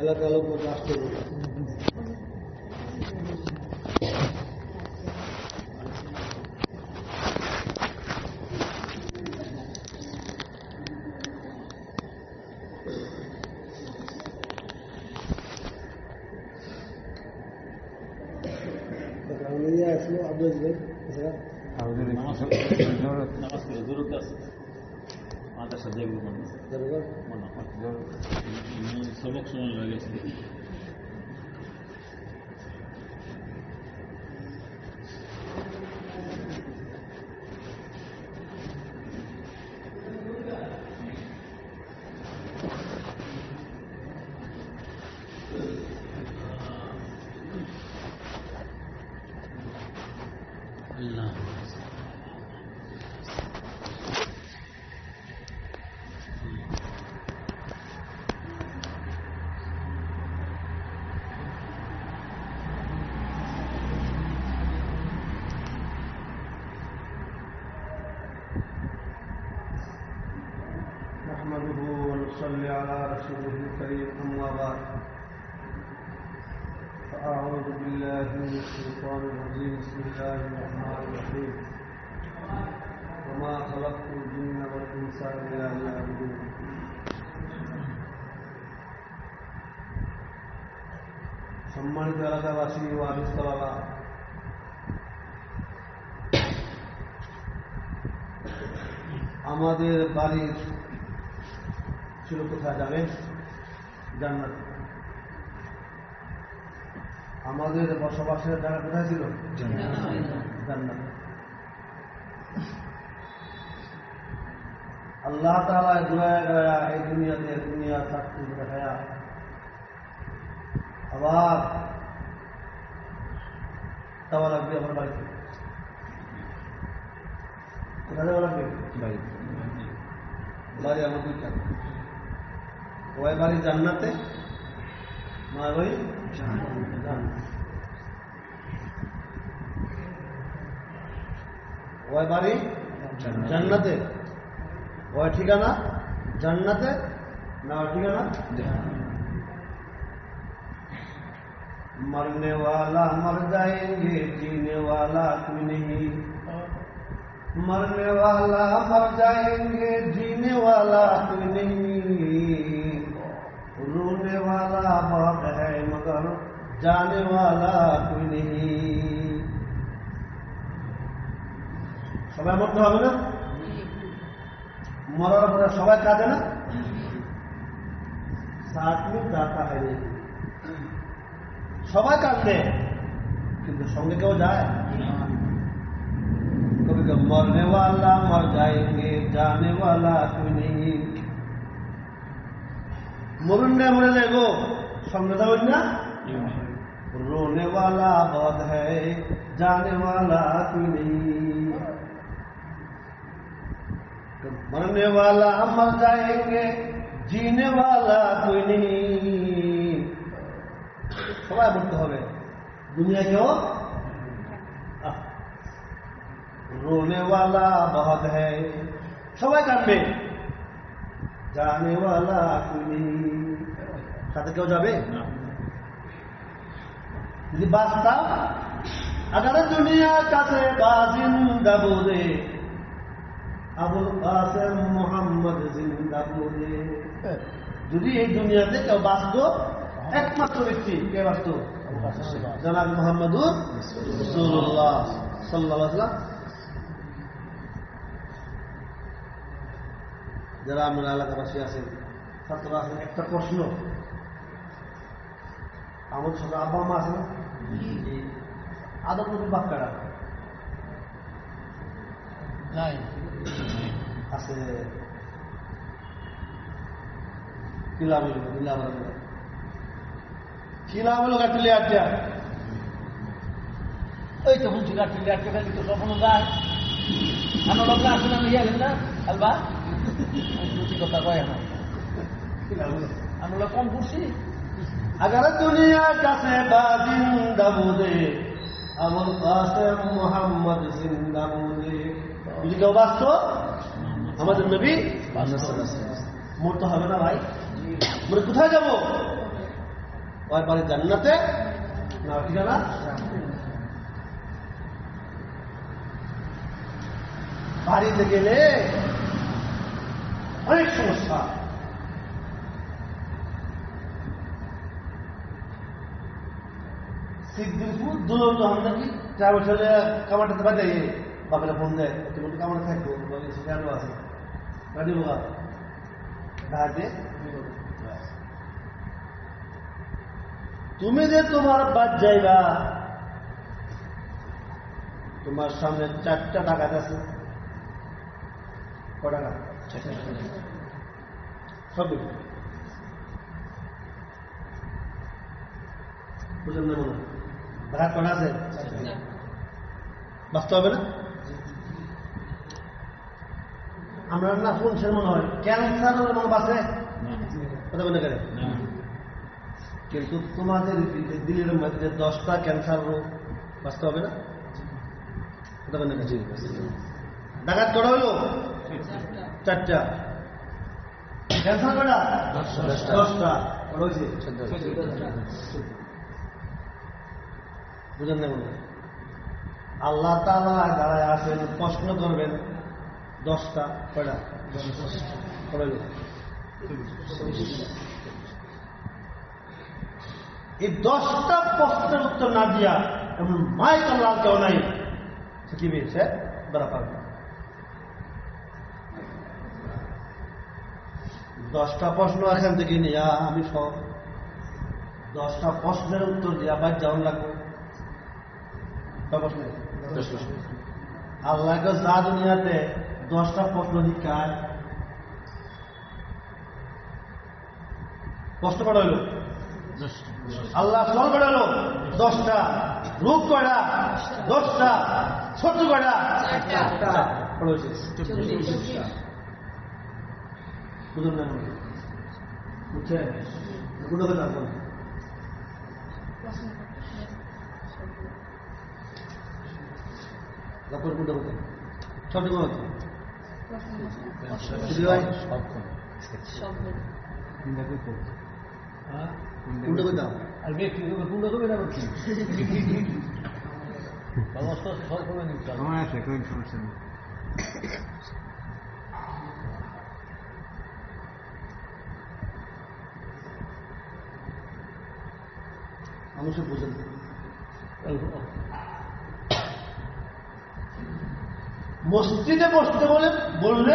এলাকা লোক আসতে বলে আসলো আব্দুল ভাই জরুরত আছে আমাদের সাথে সবক সময় লেগেছে نحمده ونصلي على رسوله الكريم أما بعد فأعوذ بالله من الشيطان الرجيم بسم الله الرحمن الرحيم وما خلقت الجن والإنس إلا ليعبدون সম্মানিত এলাকাবাসী ও আদিস্তলারা আমাদের বাড়ির ছিল কোথায় জানেন? জান্নাত। আমাদের বসবাসের জায়গা কোথায় ছিল? জান্নাত। আল্লাহ তাআলা দুনিয়া এই দুনিয়াতে দুনিয়া থাকতে দেখায়া আবার যাওয়া লাগবে আমার বাড়িতে। কোথায় যাওয়া লাগবে? বাড়ি আমার দুইটা, ওই বাড়ি জান্নাতে, মার বাড়ি ওই বাড়ি জান্নাতে, ওই ঠিকানা জান্নাতে না ওই ঠিকানা मरने वाला मर जाएंगे जीने वाला कोई नहीं मरने वाला मर जाएंगे जीने वाला कोई नहीं रोने वाला बहुत है मगर जाने वाला कोई नहीं সবাই মরতে হবে না? মরার পরে সবাই কাঁদে না? साथ में जाता है সবাই কাঁদে কিন্তু সঙ্গে কেউ যায়? कभी कभी मरने वाला मर जाएंगे जाने वाला कोई नहीं मरने मरे जाएगो সঙ্গে যাবেন না? रोने वाला बहुत है जाने वाला कोई नहीं मरने वाला मर जाएंगे जीने वाला कोई नहीं সবাই বলতে হবে দুনিয়া কেউ रोने वाला बहुत है সবাই কাঁদবে जाने वाला कोई नहीं সাথে কেউ যাবে না যদি বাঁচতাম अगर दुनिया का से बाजिंदा बोले আবুল কাসেম মোহাম্মদ জিন্দা বলে যদি এই দুনিয়াতে কেউ বাঁচত একমাত্র ব্যক্তি কে বাঁচত? জনাব মুহাম্মদুর রাসূলুল্লাহ সাল্লাল্লাহু আলাইহি ওয়াসাল্লাম। যারা আমরা এলাকাবাসী আছেন, ছাত্ররা আছেন, একটা প্রশ্ন, আমাদের সাথে আব্বা মা আছেন, আদম নবীর বাপ কারা? নাই। আছে কিলাবলো কিলাবলো কিলাবলো কাটিলে আটটা ওই তো শুনছি কাটলে আটকে ফেলি তো স্বপ্ন যায় আমার লোক আসুন আমি গেলেন না আলবা সত্যি কথা কয় আমার আমরা লোক কম করছি अगर दुनिया का से जिंदा मुझे अबुल कासिम मोहम्मद जिंदा मुझे যদি কেউ বাঁচত আমাদের নবী মরতে হবে না ভাই মরে কোথায় যাবো ওর বাড়ি জান্নাতে না ঠিকানা বাড়িতে গেলে অনেক সমস্যা সিদ্দিকপুর দুরন্ত আমরা কি ট্রাভেল চলে কামাটাতে বাজে বাপেরা ফোন দেয় তুমি তো কামাটা থাকবো কেন আছে গাড়ি বোকা ঢাকে তুমি যে তোমার বাদ যাইবা তোমার সামনে 4টা টাকা আছে ক টাকা সব বুঝলেন না মনে ভাড়া করা আছে বাঁচতে হবে না আমরা না শুনছেন মনে হয় ক্যান্সার মনে বাঁচে কথা বলে গেলে কিন্তু তোমাদের দিলের মধ্যে 10টা ক্যান্সার রোগ বাঁচতে হবে না কথা বলে গেছে ডাকাত করা হলো 4টা ক্যান্সার করা 10টা করা হয়েছে বুঝেন না বলে আল্লাহ তাআলা দাঁড়ায় আসেন প্রশ্ন করবেন 10টা কয়টা এই 10টা প্রশ্নের উত্তর না দিয়া এমন মাইক আল্লাহ কেউ নাই সে কি পেয়েছে ধরা পারবে 10টা প্রশ্ন এখান থেকে নিয়া আমি সব 10টা প্রশ্নের উত্তর দিয়া বাদ যাওয়ার লাগবে আল্লাহকে যা দুনিয়াতে 10টা প্রশ্ন শিক্ষায় কষ্ট করা হইল আল্লাহ সল করালো 10টা রূপ করা 10টা ছোট করা বুঝুন না বুঝছে গুলো কথা তারপর কোনটা হতো ছোট কোন হতো কোনটা কোথাও আর ব্যক্তি কোনটা কবে না করছি সমস্ত সব কমে নিচ্ছে আমার আছে কোন সমস্যা নেই মানুষে বুঝেন মসজিদে বসতে বললে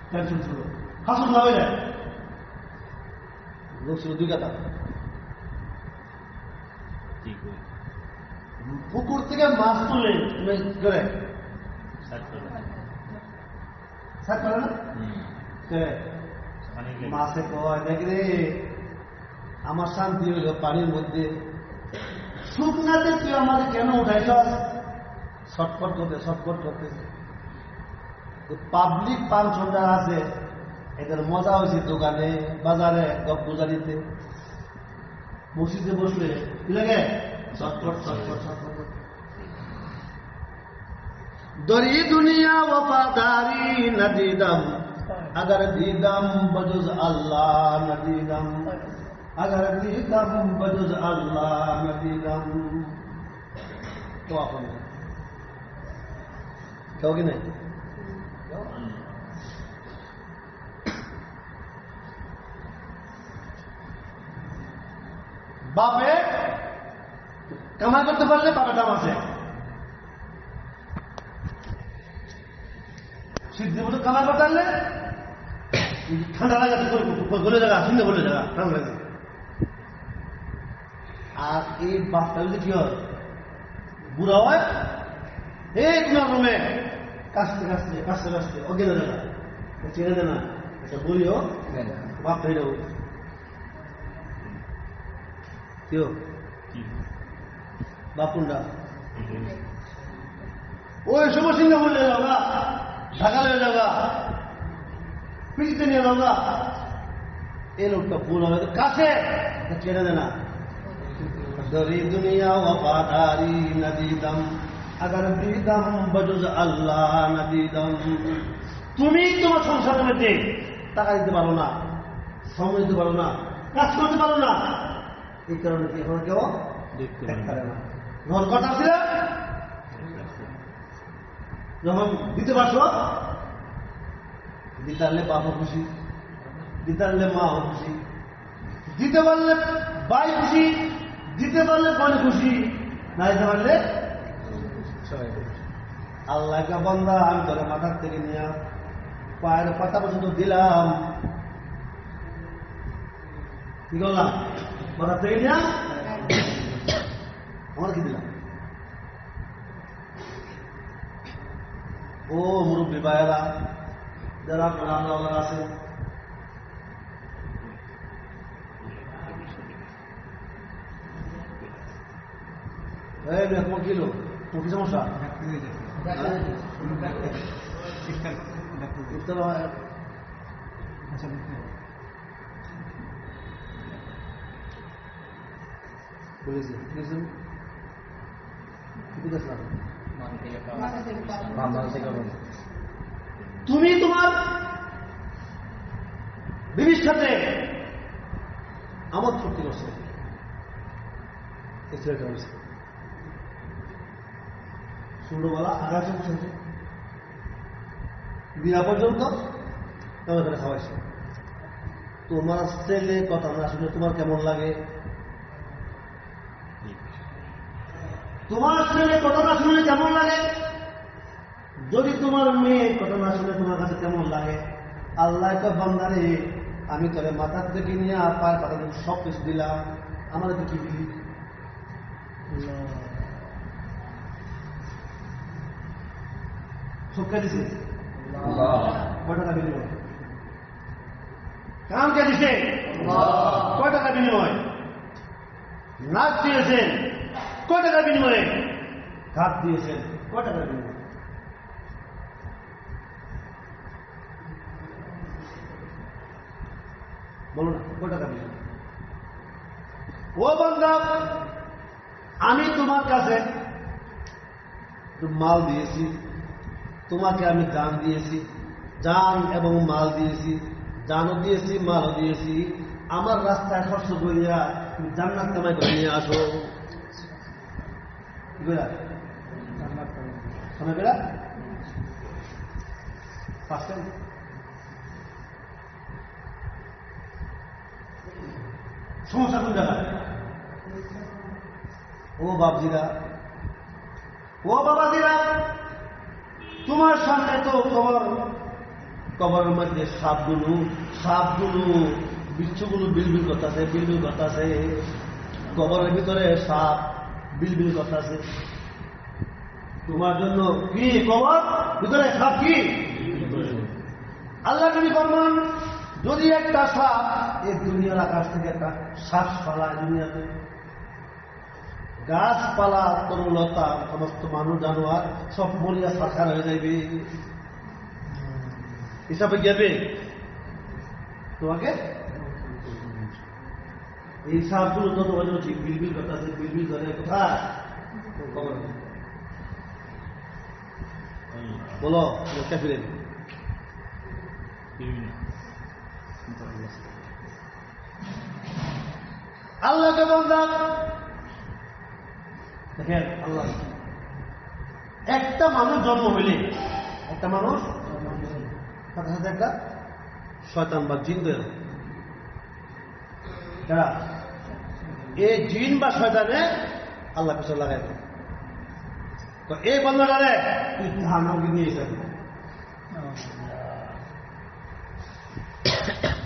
টেনশন ছিল হাসুন না হয়ে যায় লোক ছিল 2 কাতা পুকুর থেকে মাছ তুলে তুমি করে সাত করে না মাছে কয় দেখ রে আমার শান্তি হইল পানির মধ্যে শুকনাতে তুই আমাদের কেন উঠাইছ ছটফট করতে পাবলিক ফাংশন যারা আছে এদের মজা হয়েছে দোকানে বাজারে গপ গুজারিতে মসজিদে বসলে কি লাগে ছটফট দরি দুনিয়া ওয়াফাদারি না দিদাম अगर दीदम बजुज अल्लाह न दीदम अगर दीदम बजुज अल्लाह न दीदम तो अपन कहोगे नहीं बापे कमा करते पारले बापे दाम আছে সিদ্ধি মতো কামাই করতে পারলে ঠান্ডা লাগে গলে জায়গা শুনতে বলে জায়গা ঠান্ডা লাগে আর এই বাচ্চা যদি কি হয় বুড়া হয় এই তোমার রুমে কাশতে কাশতে কাশতে কাশতে অজ্ঞান হয়ে যায়, চেনে দেয় না, এটা বলিও বাপ হয়ে যাবো কেউ বাপুন্ডা ওই শুভসিংহ বললে যাওয়া, ঢাকা লেগে যাওয়া, পিছিয়ে নিয়ে যাওয়া, এই লোকটা ভুল হবে কাছে চেনে দেয় না। দরি দুনিয়া ওয়াফাদারি নদীদম আগার দিদম বজুজ আল্লাহ নদীদম। তুমি তোমার সংসারের মধ্যে টাকা দিতে পারো না, সময় দিতে পারো না, কাজ করতে পারো না, এই কারণে কি এখন কেউ দেখতে পারে না। যখন কথা ছিল, যখন দিতে পারছো, দিতে পারলে বাপও খুশি, দিতে পারলে মাও খুশি, দিতে পারলে ভাই খুশি, দিতে পারলে বোন খুশি, না দিতে পারলে আল্লাহকে বান্দা আমি তোর মাথার থেকে নিয়ে পায়ের পাতা পর্যন্ত দিলাম, কি করলাম মাথার থেকে নিয়ে আমার কি দিলাম। ও মুরব্বী ভাইয়েরা যারা আল্লাহ আছে, তোমার কি লোক, তোমার কি সমস্যা? বলেছি তুমি তোমার বিবির সাথে আমোদ ফুর্তি করছো, এই ছেলেটা হয়েছে ছোটবেলা আগাছে বসেছে বিয়া পর্যন্ত তোমাদের খাওয়াইছে। তোমার ছেলে কথা না শুনে তোমার কেমন লাগে? তোমার ছেলে কথা না শুনলে কেমন লাগে? যদি তোমার মেয়ে কথা না শুনে তোমার কাছে কেমন লাগে? আল্লাহ তো বান্দারে আমি তোরে মাথার থেকে নিয়ে পায়ের পাতা সব কিছু দিলাম, আমাদের কি দিলি? সবকে দিছে, কয় টাকা বিনিময়? কাম কে দিছে? কয় টাকা বিনিময়? নাচ দিয়েছেন কয় টাকা বিনিময়ে? ঘাত দিয়েছেন কয় টাকা বিনিময়? বলো না কয় টাকা বিনিময়? ও বান্দা, আমি তোমার কাছে মাল দিয়েছি, তোমাকে আমি জান দিয়েছি, জান এবং মাল দিয়েছি, জানও দিয়েছি মালও দিয়েছি, আমার রাস্তায় খরচ করিয়া তুমি জান্নাত কামাই করে নিয়ে আসো। সমস্যা কোন জায়গায়? ও বাপজিরা, ও বাবাজিরা, তোমার সামনে তো কবরের মধ্যে সাপগুলো বিচ্ছুগুলো বিলবিল করতেছে, বিলবিল করতেছে, কবরের ভিতরে সাপ বিলবিল করতেছে। তোমার জন্য কি কবর ভিতরে সাপ? কি আল্লাহ নবী ফরমান, যদি একটা সাপ এই দুনিয়ার আকাশ থেকে একটা শ্বাস ফালায়, দুনিয়াতে গাছপালা তরুলতা সমস্ত মানুষ জানোয়ার সব মরিয়া সাক্ষার হয়ে যাইবে, হিসাবে গেবে তোমাকে। এই সাপগুলো যত ঠিক বিলবিল কথা আছে, বিলবিল ধরে কোথায়? বলো ফিরে আল্লাহকে বলতাম। দেখেন আল্লাহ, একটা মানুষ জন্ম হইলে, একটা মানুষ সাথে সাথে একটা শয়তান বা জিন তৈরি। এই জিন বা শয়তানে আল্লাহ কিছু লাগাই দেয়, তো এই বন্ধটারে তুই ধারণাকে নিয়ে যাবি।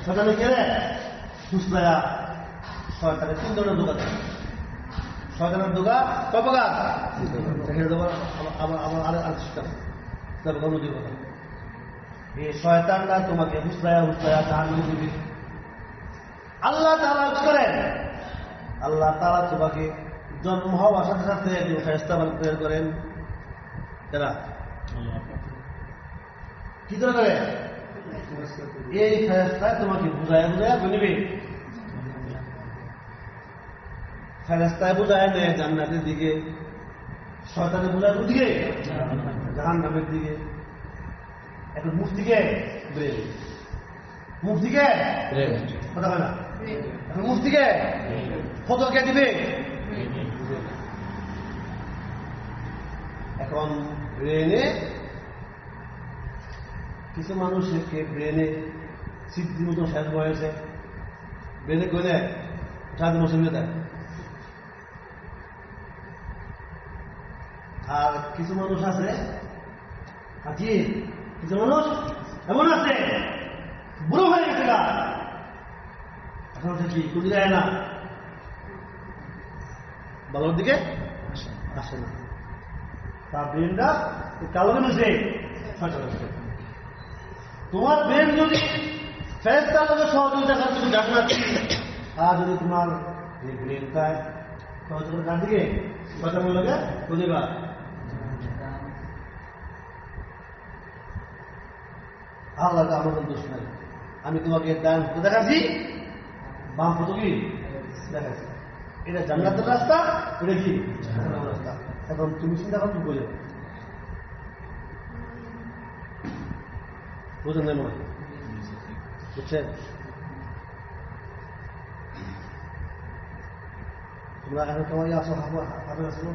শয়তানে গেলে সুস্থয়া শয়তানের 3 ধরনের দোকান আছে। শয়তানের দোকান কয় প্রকার? আবার আর সিস্টেম তবে নদীর কথা এই শয়তানরা তোমাকে হুসলায়া জাহান্নামে দিবে। আল্লাহ তাআলা করেন, আল্লাহ তাআলা তোমাকে জন্ম হওয়ার সাথে সাথে একজন ফেরেশতা প্রেরণ করেন। এরা কি করে এই ফেরেশতা তোমাকে বুঝায় নেবে। ফেরেশতায় বুঝায় নেয় জান্নাতের দিকে, শয়তানে বুঝায় দিকে জাহান্নামের দিকে। এখন মুফতিকে কথা হয় না, এখন মুফতিকে ফতোয়া কে দিবে? এখন ব্রেনে কিছু মানুষকে ব্রেনে সিদ্ধি মতো শেষ হয়েছে, ব্রেনে কইলে সাহায্য মৌসুমে দেয়। আর কিছু মানুষ আছে, কিছু মানুষ এমন আছে বুড়ো হয়ে গেছে গা, এখন কি কুড়ি যায় না, ভালোর দিকে আসে না, তার ব্রেনটা কালো নেমেছে। তোমার ব্রেন যদি ফেরেশতার লোকের সহযোগিতা করে তুমি ডাক না, আর যদি তোমার এই ব্রেনটায় সহযোগিতা ডাক দিকে শয়তানের লোকে বুঝিবা। আল্লাহ আমাদের দোষ নাই, আমি তোমাকে ডান ফুটো দেখাচ্ছি, বাম ফুটো কি দেখাচ্ছি, এটা জান্নাতের রাস্তা, এটা কি জাহান্নামের রাস্তা। এখন তুমি চিন্তা করো তুমি বোঝো, বোঝেন নাই মনে হয়, বুঝছেন? তোমরা এখন তোমার আসো হাফেজ আসো।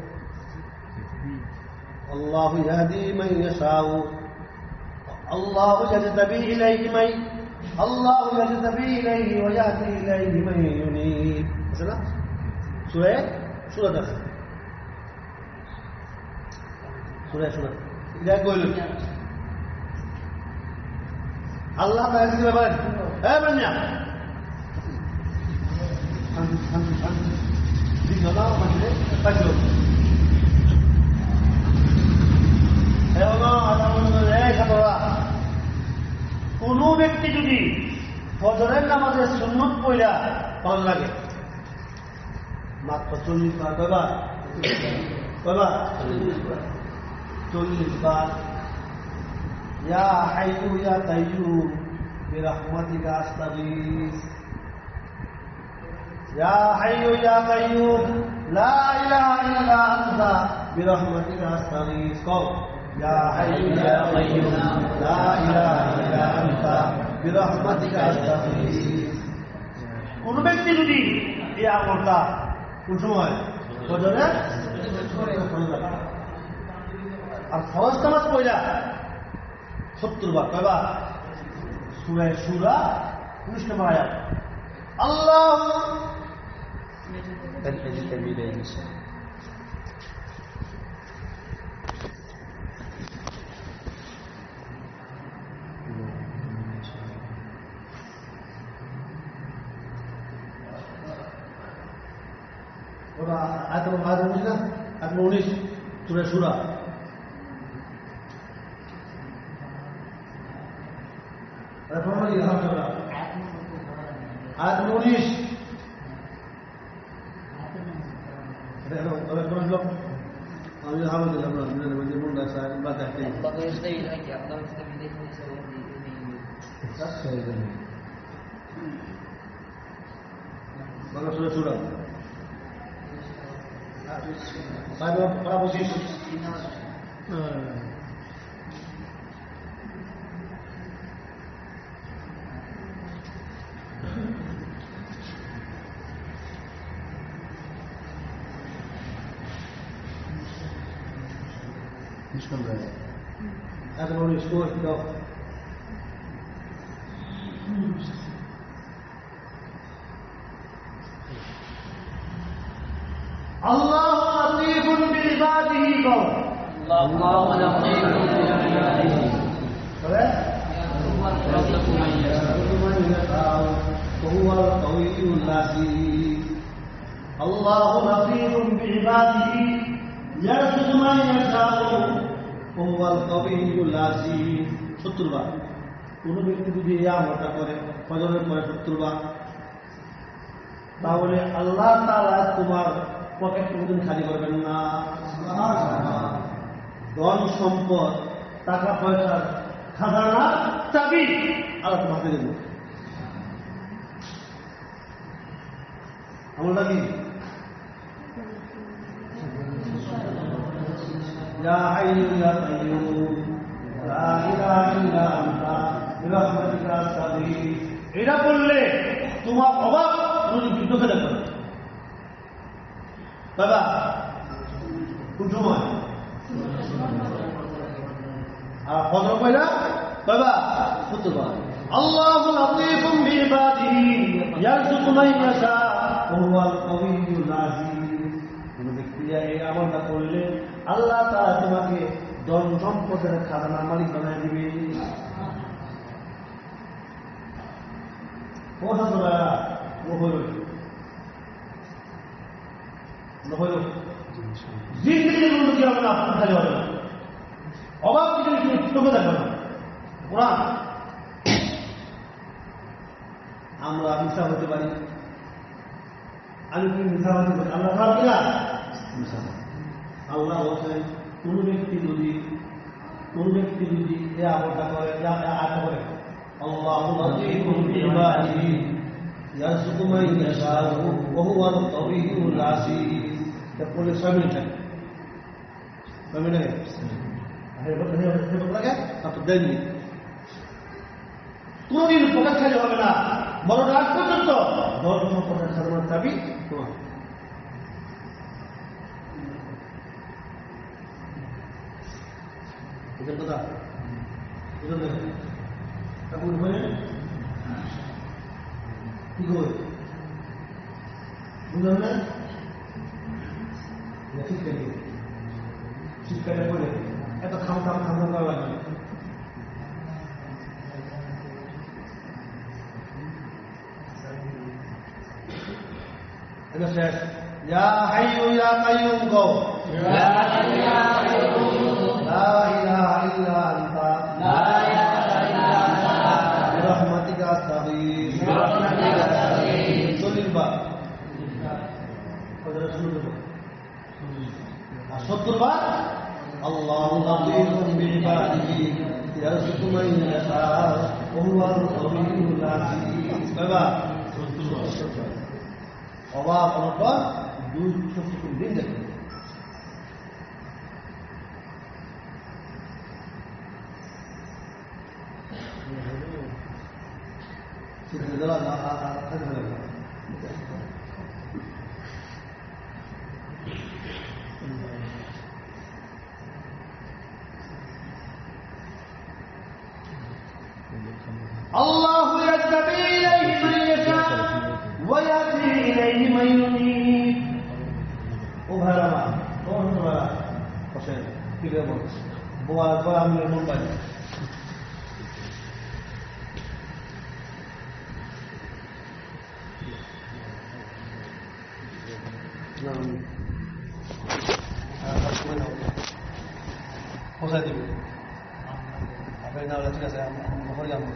আল্লাহু ইয়াহদি মান ইয়াশাউ আল্লাহু ইয়াজতাবি ইলাইহি ওয়া ইয়াহদি ইলাইহি মান ইউনিব। আছে না সূরা আছে, সূরা এটা কইল আল্লাহ তাআলা কি বলেন? হ্যাঁ বান্না দিনাও মানে পাইলো কোন ব্যক্তি যদি ফজরের নামাজে সুন্নত পড়া ফল লাগে মাত্র 40 বার, কয়বার 40 বার, ইয়া হাইয়ু ইয়া কাইয়ুম বিরহমাতিকা আস্তাগীস, ইয়া হাইয়ু ইয়া কাইয়ুম লা ইলাহা ইল্লা আনতা বিরহমাতিকা আস্তাগীস। কও ইয়া হাইয়ু ইয়া কাইয়ুম লা ইলাহা ইল্লা আনতা বিরহমাতিকা আস্তাগীস। কোন ব্যক্তি যদি এই আমলটা কোন সময় ফজরে আর ফরজ নামাজ পড়া 70 বার, কয়বার? সূরা শুরা 19 নম্বর আয়াত আল্লাহ ওরা আয়াত 19 না, আয়াত 19 সূরা শুরা। আয়াত 19 আমি হাওয়া দিলাম না, মন রাখা বা দেখতে বাংলা সূরা শুরা هذا هو الاسبوع الدور. الله لطيف بعباده قول. الله لطيف بعباده. وهو القوي العزيز. الله لطيف بعباده يرزق من يشاء ওয়াল কবিউল আযীম 70 বার। কোন ব্যক্তি যদি এই আমলটা করে ফজরের পরে 70 বার, তাহলে আল্লাহ তাআলা তোমার পকেট কোনদিন খালি করবেন না। ধন সম্পদ, টাকা পয়সার খাজানা চাবি আল্লাহ তোমার হাতে দেবেন। আমলটা কি? ইয়া হাইয়ু ইয়া কাইয়ুম লা ইলাহা ইল্লা আনতা বিরহমাতিকা আস্তাগীথ। এটা বললে তোমার অভাব তুমি বিদ্যুৎ দেখো বাবা। কোন সময়? আর ফজর পয়লা বাবা 70 বার। আল্লাহু লাতীফুম বিইবাদিহি ইয়ারযুকু মান ইয়াশা ওয়া হুয়াল কাউইয়ুল আযীম। কোন ব্যক্তি এই আমলটা করলে আল্লাহ তাআলা তোমাকে ধন সম্পদের খাজানার মালিক বানায় দিবে। ও হাজরা ও হলো জিন্দিগির উন্নতি হবে না, আপনার খালি হবে না, অভাব কিছু চোখে দেখবে না। কোরআন আমরা মিশা হতে পারি, আমি কি মিশা হতে পারি? আল্লাহ খারাপ কিনা? আল্লাহ বলছেন কোন ব্যক্তি যদি এ আমলটা করে, আশা করে আল্লাহু লাতীফুম বিইবাদিহি ইয়ারযুকু মান ইয়াশাউ ওয়া হুয়াল কাউইয়ুল আযীম। তারপরে 6 মিনিট লাগে, 6 মিনিট লাগে, তারপর 10 মিনিট। কোনদিন পকেট খালি হবে না, মরণ আগ পর্যন্ত ধন সম্পদের খাজানার চাবি তোমার। বুঝলেন কথা? বুঝলেন তখন বলেন কি করে বুঝলেন না? শীতকালে পরে এত খাম করা লাগবে। এটা শেষ। ইয়া হাইয়ু ইয়া কাইয়ুম গো, লা ইলাহা ইল্লা আনতা বিরহমাতিকা আস্তাগীথ। 40 বার। 70 বার আল্লাহু লাতীফুম বিইবাদিহি ইয়ারযুকু মান ইয়াশাউ ওয়া হুয়াল কাউইয়ুল আযীম। বাবা অবাক অনপর 270 দিন দেখবেন। আল্লাহু ইয়াজতাবী ইলাইহি মান ইয়াশা ওয়া ইয়াহদী ইলাইহি মান ইউনীব। ও ভাইরা, ও তোমরা বসেন, কি বলবো বোয়া বোয়া আমি মন পাই কোথায় দিব আপনি না হলে ঠিক আছে হয়ে যাবো।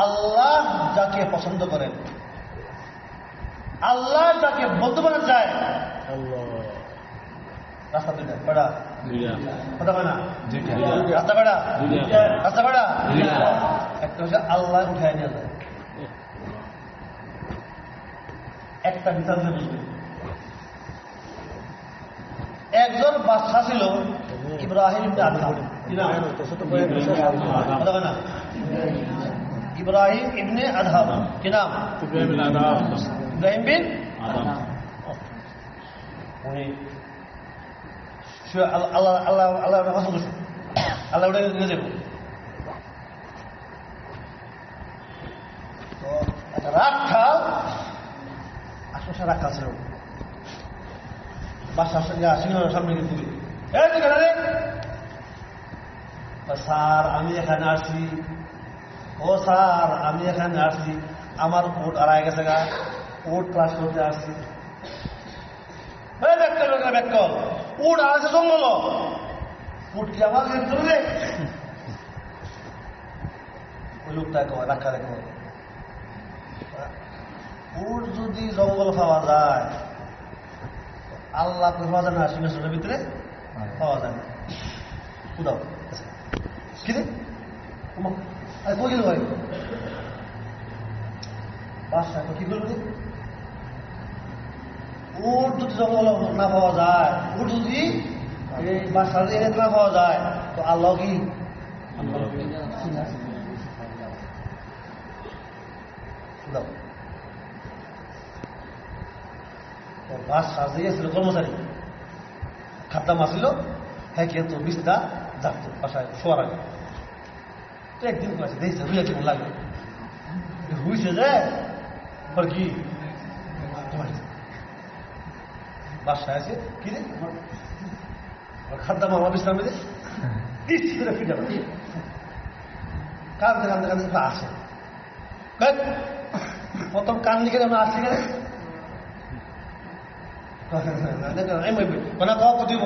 আল্লাহ যাকে পছন্দ করেন, আল্লাহ যাকে বন্ধু বানাতে চায়, রাস্তা দুইটা বেড়া কথা হয় না, রাস্তা বেড়া রাস্তা বেড়া একটা হচ্ছে আল্লাহ উঠায় নিয়ে যায়। একটা বিচার বুঝবে, একজন বাদশা ছিল ইব্রাহিম ইবনে আদহাম। কি নাম? কথা হয় না, ইব্রাহিম ইবনে আদহাম। কি নাম? ইব্রাহিম বিন আদহাম। উনি আল্লাহ আল্লাহ আল্লাহ পছন্দ করছে, আল্লাহ ওটা নিয়ে যাবো। তো একটা রাখাল, আশপাশে রাখাল ছিল, বাসার সঙ্গে সিংহের সামনে কিন্তু স্যার আমি এখানে আসছি, ও স্যার আমি এখানে আসছি, আমার ওট আড়াই গেছে গা, ওট ক্লাস করতে আসছি, ব্যাকল উট আড়াইছে জঙ্গল, উট কি আমার ধরবে? ওই লোকটা রাখা দেখো, উট যদি জঙ্গল পাওয়া যায়, আল্লাহ পাওয়া যায় না, সিংহাসনের ভিতরে পাওয়া যায় না। কোথাও কি রে কই গেল ভাই? বাসা কি করবে? উট যদি জঙ্গল না পাওয়া যায়, উট যদি এই বাসার এলাকা না পাওয়া যায়, তো আল্লাহ কি বাস সাজিয়েছিল কর্মচারী, খাদ্যা মাছিল, হ্যাঁ কিন্তু বিছনা যাচ্ছে বাসায় শোয়ার আগে। তো একদিন কয়েছে দেখছে হুইয়া কেমন লাগবে, হুইছে যে কি বাসায় আছে কি রে খাদ্যা মামা বিশ্রাম মেরে ফিরে যাবে, কাঁদতে কাঁদতে কাঁদতে আসে। প্রথম কান দিকে যেমন আসছে কেন না কত দিব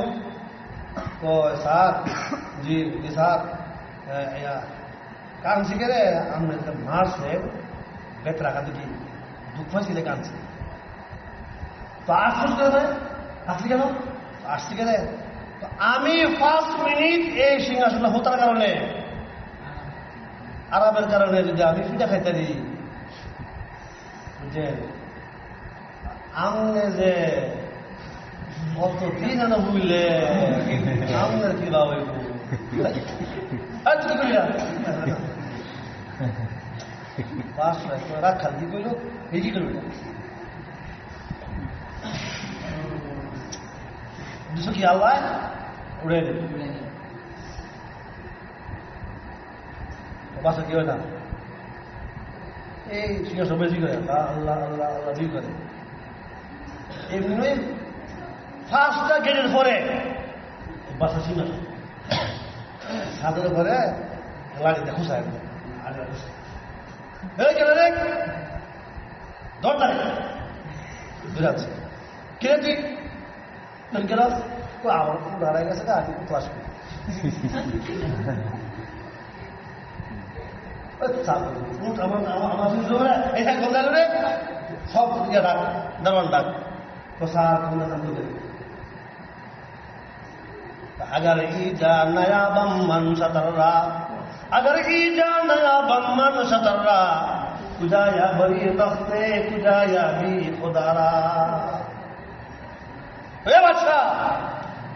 স্যার, জি জি স্যার, কানছি কে রে আমি মারছে বেতরা কাঁদে কি দুঃখ হয়েছিল কানছি। তো আসছিস কেন? আসলি কেন? আসছি কেন? আমি 5 মিনিট এই সিংহাসনে হতার কারণে, আরামের কারণে যদি আমি পিঠা খাইতে দিই, বুঝছেন আমনে যে কত দিন এনে বুঝলে আমনের কি লাভ হইব? রাখাল কি কইল এই কি করবি দুশো কি আল্লাহ উড়ে বাসা কি হয় না, এই সিংহাসন বেশি করে আল্লাহ আল্লাহ আল্লাহ আল্লাহ জি করে। এমনি ফার্স্টটা গেটের পরে বাসা সিংহাসন ছাদের পরে লাড়িতে খুশায় কেন রে দরকার বুঝাচ্ছে কে তুই কেন আমার দাঁড়ায় গেছে না আমি ক্লাস করি সব ডাক দারোয়ান ডাক প্রসাদ अगर ईजा नया बम्मन सतर्रा, अगर ईजा नया बम्मन सतर्रा, कुजाया बरी तख्ते कुजाया भी खुदारा। ए बच्चा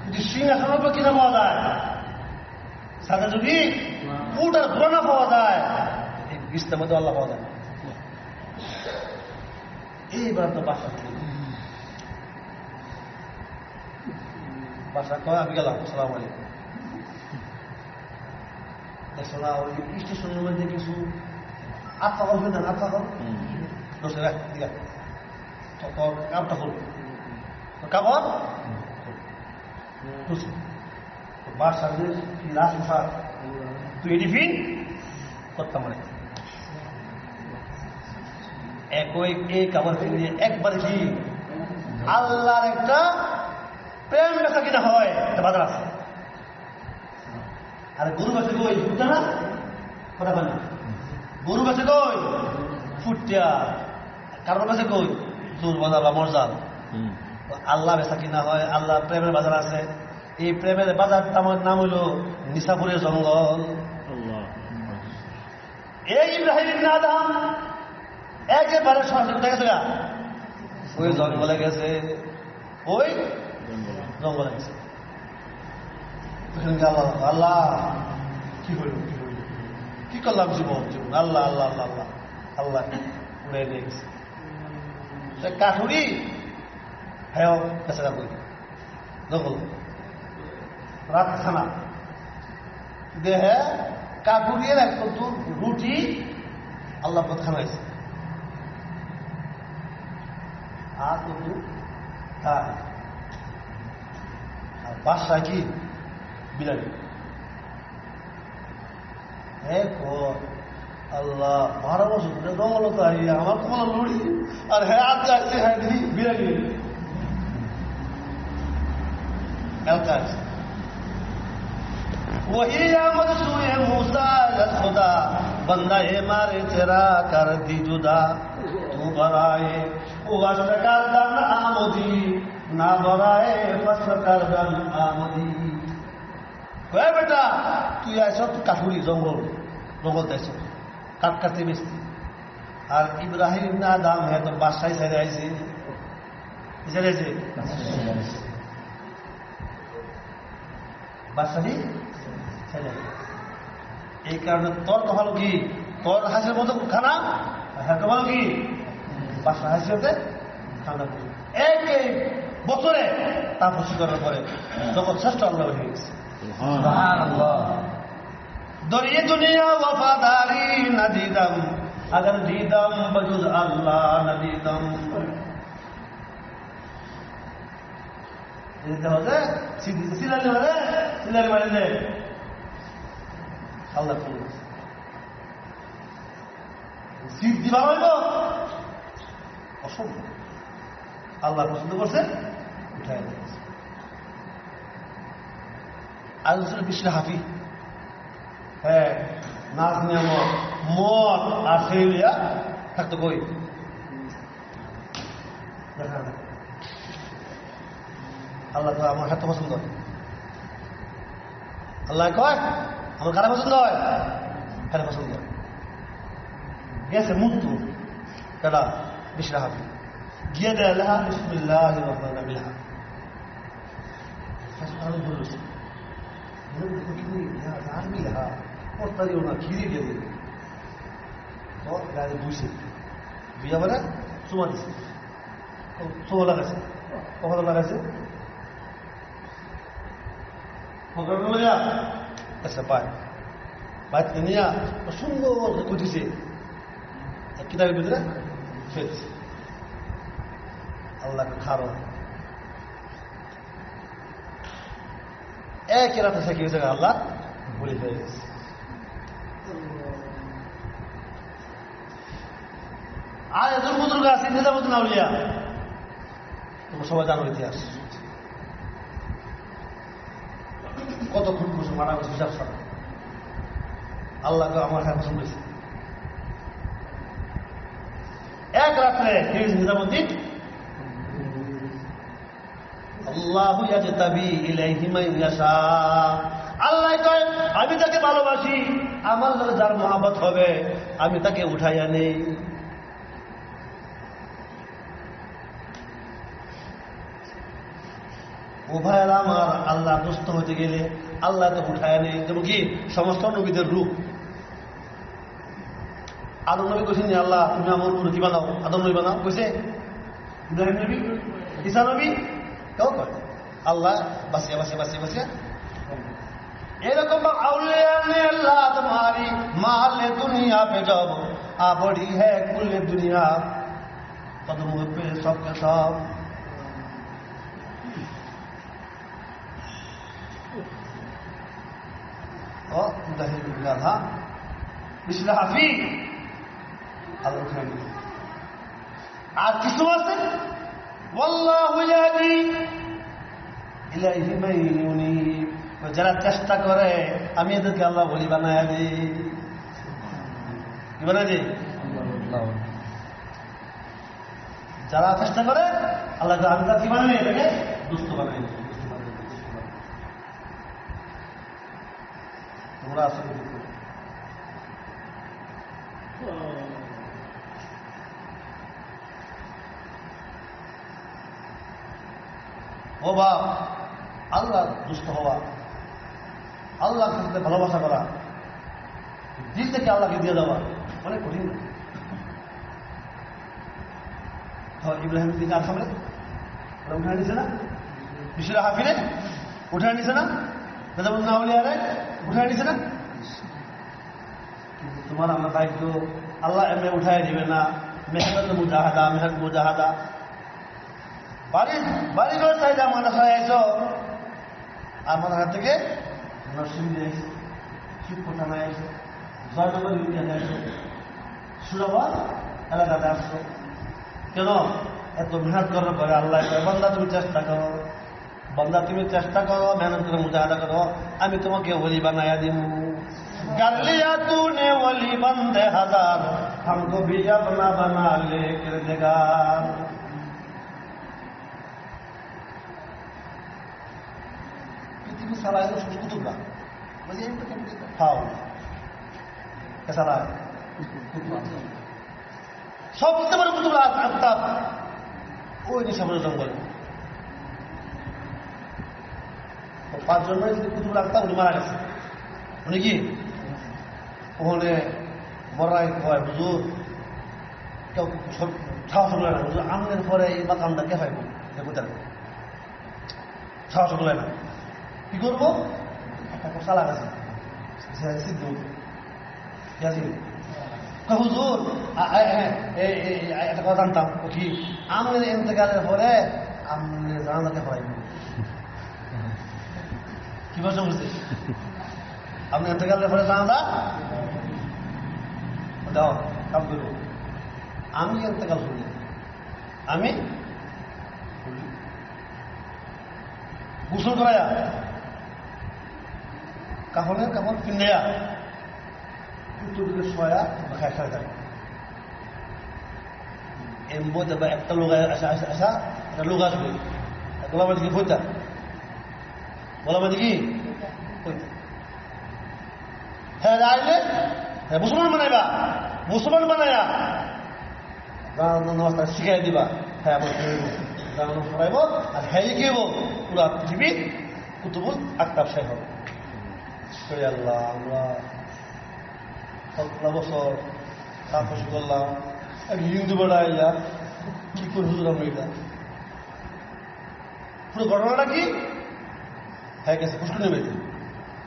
যদি সিংহাসনের উপর কিনা পাওয়া যায়, সাথে যদি উট আর ঘোড়া পাওয়া যায়, এই বিস্তার মধ্যে আল্লাহ পাওয়া যায়। এইবার তো বাসা বাসা কয় আমি গেলাম, সালাম আলাইকুম। দেখছো না ওই স্টেশনের মধ্যে কিছু আটকা করবে না, আটকা কর দোষে রাখ দিয়া কাপটা করবে কাপড় বাসার লাশ পোশাক তুই এটি ফিন করতাম মানে একই এই কাপড় ফিরিয়ে একবারে কি আল্লাহর একটা প্রেম বেচা কিনা হয়, একটা বাজার আছে। আরে গরু বেচে কই ফুটটা না কথা বলে, গরু বেচে কই ফুটিয়া, কারণ বেচে কই চোর বাজার বা মরজাল। আল্লাহ বেচা কিনা হয়, আল্লাহ প্রেমের বাজার আছে। এই প্রেমের বাজার নাম হইল নিশাপুরের জঙ্গল। এই ইব্রাহিম আদম একেবারে সরাসরি কোথায় গেছে গা, ওই জঙ্গলে গেছে, ওই জঙ্গলে গেছে। আল্লাহ কি হইল কি করলাম জীবন জীবন, আল্লাহ আল্লাহ আল্লাহ আল্লাহ আল্লাহ উড়ে নিয়ে গেছে। কাঠুরি হ্যাঁ গেছে গা, জঙ্গল রাত খানা দেহে কাঠুরিয়ে একটু রুটি আল্লাহ পথ খানাইছে আর কিন্তু তার আর বাসায় কি বিরিয়ানি আল্লাহ 12 বছর ধরে জঙ্গল তো আইয়া আমার তো মনে লড়ি আর হ্যাঁ আজ যাচ্ছে হ্যাঁ দিদি বিরানি এলকাজ वही आमद सुए मूसा खुदा बंदा है मारे तेरा कर दी जुदा तू बराए वस्त्र करदन आमदी ना बराए वस्त्र करदन आमदी कहे बेटा তুই আইছ তুই কাঠুরি জঙ্গল জঙ্গল দেশ কাট কাটতে বেশি আর ইব্রাহিম না দাম হ্যাঁ তো বাদশাহী ছেড়ে আইছে ছেড়ে আইছে বাদশাহী এই কারণে তোর তো হলো কি তোর হাসির মতো খানা হ্যাঁ তো হলো কি বাসা হাসি হতে খানা এক বছরে তাপসী করার পরে যখন শ্রেষ্ঠ আল্লাহ হয়ে গেছে দরিয়ে দুনিয়া ওয়াফাদারি না দিদাম আগার দিদাম বজুজ আল্লাহ না দিদাম সিলালি মানে আল্লাহ সিট দিবা হইল অসম্ভব আল্লাহ পছন্দ করছে উঠায় দিয়েছে আজ বিশ্বের হাফি হ্যাঁ নাচ নিয়ামত মদ আর সেলিয়া থাকতো কই আল্লাহ তো আমার হাতে পছন্দ হয় আল্লাহ কয় আমার কারা পছন্দ হয় কারা পছন্দ হয় গেছে মৃত্যু কেডা বিশরা হাফি গিয়ে দেয় লেহা বিসমিল্লাহ রহমান রহিম বলেছে আর্মি লেহা পড়তারিও না খিরি দিয়ে দিল তো গাড়ি দুইছে বিয়া বলে চুমা দিছে চুমা লাগাইছে কখন লাগাইছে আচ্ছা পায় বাইতে নিয়ে সুন্দর কুটিছে কিতাবের ভিতরে ফেলছে আল্লাহকে খারো এক রাতে সে কি হয়েছে আল্লাহ বলি হয়ে গেছে আর এত বুজুর্গ আছে নিজামুদ্দিন আউলিয়া তোমরা সবাই জানো ইতিহাস কত খুন করছে মারা করছে হিসাব ছাড়া আল্লাহকে আমার হ্যাঁ পছন্দ হয়েছে এক রাত্রে নিজামুদ্দিন আল্লাহু ইয়াজতাবি ইলাইহি মান ইয়াশা আল্লাহ কয় আমি তাকে ভালোবাসি আমার লগে যার মহব্বত হবে আমি তাকে উঠাইয়া নেই উভয়ের আমার আল্লাহ দুস্থ হতে গেলে আল্লাহ তো উঠায় নেই যেমন কি সমস্ত নবীদের রূপ আদম নবী কইছেন আল্লাহ তুমি আমার উপরে কি বানাও আদম নবী বানাও কইছে ইব্রাহিম নবী ঈসা নবী কেউ কয় আল্লাহ বাসিয়া বাসিয়া বাসিয়া বাসিয়া এরকম আউলিয়া ने अल्लाह तुम्हारी माल दुनिया पे जब आ बड़ी है कुल दुनिया कदम पे सबके सब হাফি আর কিছু আছে যারা চেষ্টা করে আমি এদেরকে আল্লাহ বলি বানায় দিই কি বানায় দিই যারা চেষ্টা করে আল্লাহ আমি তার কি বানাই এটাকে দুস্থ বানাই তোমরা আসলে ও বাপ আল্লাহ দুস্থ হওয়া আল্লাহর সাথে ভালোবাসা করা দিল থেকে আল্লাহকে দিয়ে দেওয়া অনেক কঠিন ইব্রাহিম দিকে আর সামনে উঠে নিছে না বিশরা হাফিরে উঠে নিছে না নাউলিয়ারে উঠে নিছে না কিন্তু তোমার আমার দায়িত্ব আল্লাহ এমনি উঠাই দিবে না মেহনত মুজাহাদা মেহনত মুজাহাদা বাড়ি ঘর চাইলে আমার কাছে আইছো আমার হাত থেকে নরসিংদী আইছে শিবকোঠানায় আইছে জয়নগর ইউনিয়নে আসো, সুরাবাদ এলাকাতে আসছো কেন? এত মেহনত করার পরে আল্লাহ কয়, বান্দা তুমি চেষ্টা করো, বান্দা তুমি চেষ্টা করো, মেহনত করে মুজাহাদা করো, আমি তোমাকে ওলি বানায়া দিব। कर लिया तूने वली बंदे हजार, हमको भी अपना बना ले किरदार। पृथ्वी साला है उसको कुतुब ना मुझे फाउल कैसा है सबसे बड़ा कुतुब आफ्ताब ওই নিশাপুরের জঙ্গল। 5 জন যদি কুতুব आफ्ताब উনি মারা গেছে। উনি কি ওখানে মরাই হয় হুজুর, কেউ সাহস করে না, হুজুর আমলের পরে এই মাকামটা কে পাইব, দেখতে সাহস করে না। কি করবো? একটা সালা আছে সিদ্ধ হুজুর একটা কথা জানতাম কি, আমলের ইন্তেকালের পরে আমলের জানাজাকে পাইব। কি বলছে বুঝতে আপনি ইন্তেকালের পরে জানাজা দাও কাম করব। আমি ইন্তেকাল করি, আমি গোসল করাইয়া কাপড়ের কাপড় কিনাইয়া উত্তর দিকে শোয়া খায় খায় থাকে এমবো দেবা একটা লোক আসা আসা আসা একটা লোক আসবে গোলামার দিকে ফইতা গোলামার দিকে ফইতা হ্যাঁ আইলে হ্যাঁ মুসলমান বানাইবা, মুসলমান বানাইয়া নামাজ শিখাই দিবা। হ্যাঁ আমার করাইব আর হ্যাঁ কি হবো পুরা পৃথিবীর কুতুবুল আকতাব শেখ হবে। আল্লাহ আমরা 17 বছর তাপস করলাম, এক হিন্দু বাড়াইয়া কি করে হুজুর আমরা এটা পুরো ঘটনাটা কি হ্যাঁ গেছে পুষ্কর নেবেছে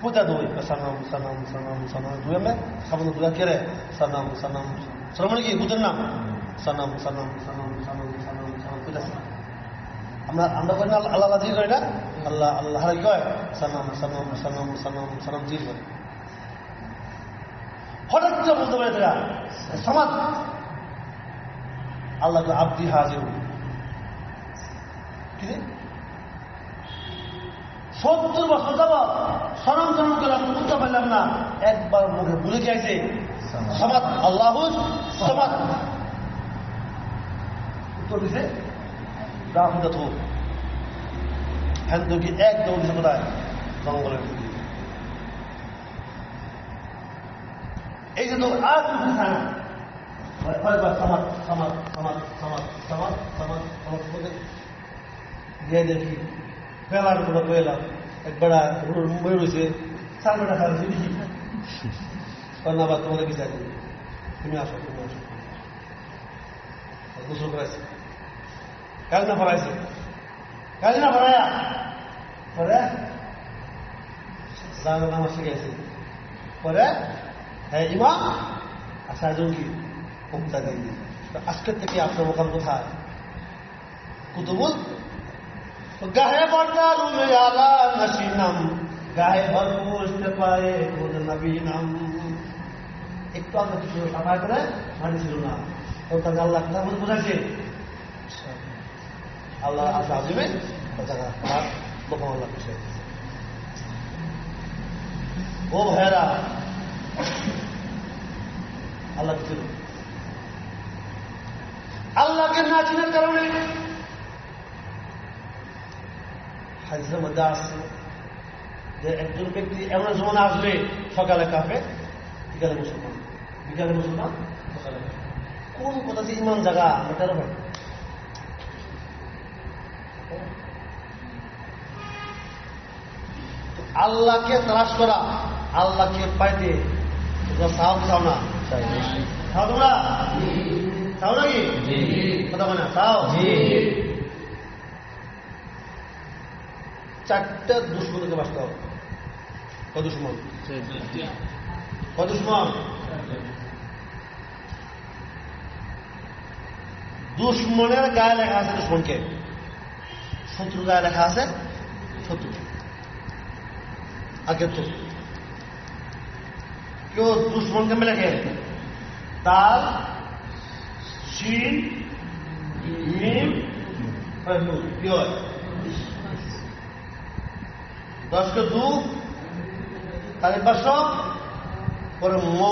কোথা দই সানাম সানাম সানাম সানাম দুই আমরা খাবার দুয়া কেড়ে সানাম সানাম সানাম মানে কি বুঝেন না? সানাম সানাম সানাম সানাম সানাম সানাম কোথা আমরা আমরা করি না আল্লাহ আল্লাহ জির করি না, আল্লাহ আল্লাহ কি কয় সানাম সানাম সানাম সানাম সানাম জির করে। হঠাৎ করে বলতে পারে তারা সমাজ আল্লাহকে আব্দি হাজির কি 70 বছর যাব সরম সরম করে বুঝতে পারলাম না, একবার মুখে ভুলে গিয়েছে সমাজ আল্লাহ সমাজ উত্তর দিছে রাহুদা থো হ্যান্ডকি একদম দিছে কোথায় জঙ্গলের দিকে। এই যে তো আর কিছু থাকে না সমাজ সমাজ সমাজ সমাজ সমাজ সমাজ সমাজ গিয়ে দেখি পেলার উপরে পেলাম এক বেড়া মুম্বাই রয়েছে 4 বেটা খাওয়া দেখি না তোমাদের বিচার করি, তুমি আসো তুমি আসো গোসল করাইছে কাজ না ফরাইছে কাজ না ফরাইয়া পরে জানা নামাজ শিখাইছে পরে হ্যাঁ ইমাম আশা জঙ্গি কবিতা গাই আজকের থেকে আপনার মোকাম কোথায় কুতুবুল গাহে বর্দালু মে আলা নসিনাম গায়ে ভরপুর পায়ে খোদ নবী নাম। একটু আমরা কিছু সাফাই করে মানি ছিল না, তো তাকে আল্লাহ কথা বলে বোঝাচ্ছে আল্লাহ আসা আসবে আর মোকাম আল্লাহ খুশি। ও ভাইরা আল্লাহ ছিল আল্লাহকে না চিনার কারণে হাদিসের মধ্যে আসছে যে একজন ব্যক্তি এমন জমানা আসবে সকালে কাফে বিকালে মুসলমান, বিকালে মুসলমান সকালে। কোন কথা যে ইমান জায়গা এটার ভাই আল্লাহকে তালাশ করা, আল্লাহকে পাইতে সাহায্য চাও না, চাও তোমরা চাও নাকি কথা বলে না চাও? 4টা দুশ্মনকে বাঁচতে হবে। কত দুশ্মন? কত দুশ্মন? দুশ্মনের গায়ে লেখা আছে দুশ্মনকে, শত্রুর গায়ে লেখা আছে শত্রু। আগে তো কেউ দুশ্মন কেমন লেখে? তাল, শিন, মিম, নুন। কি হয়? 10 কে 2 তাহলে 500 পরে ম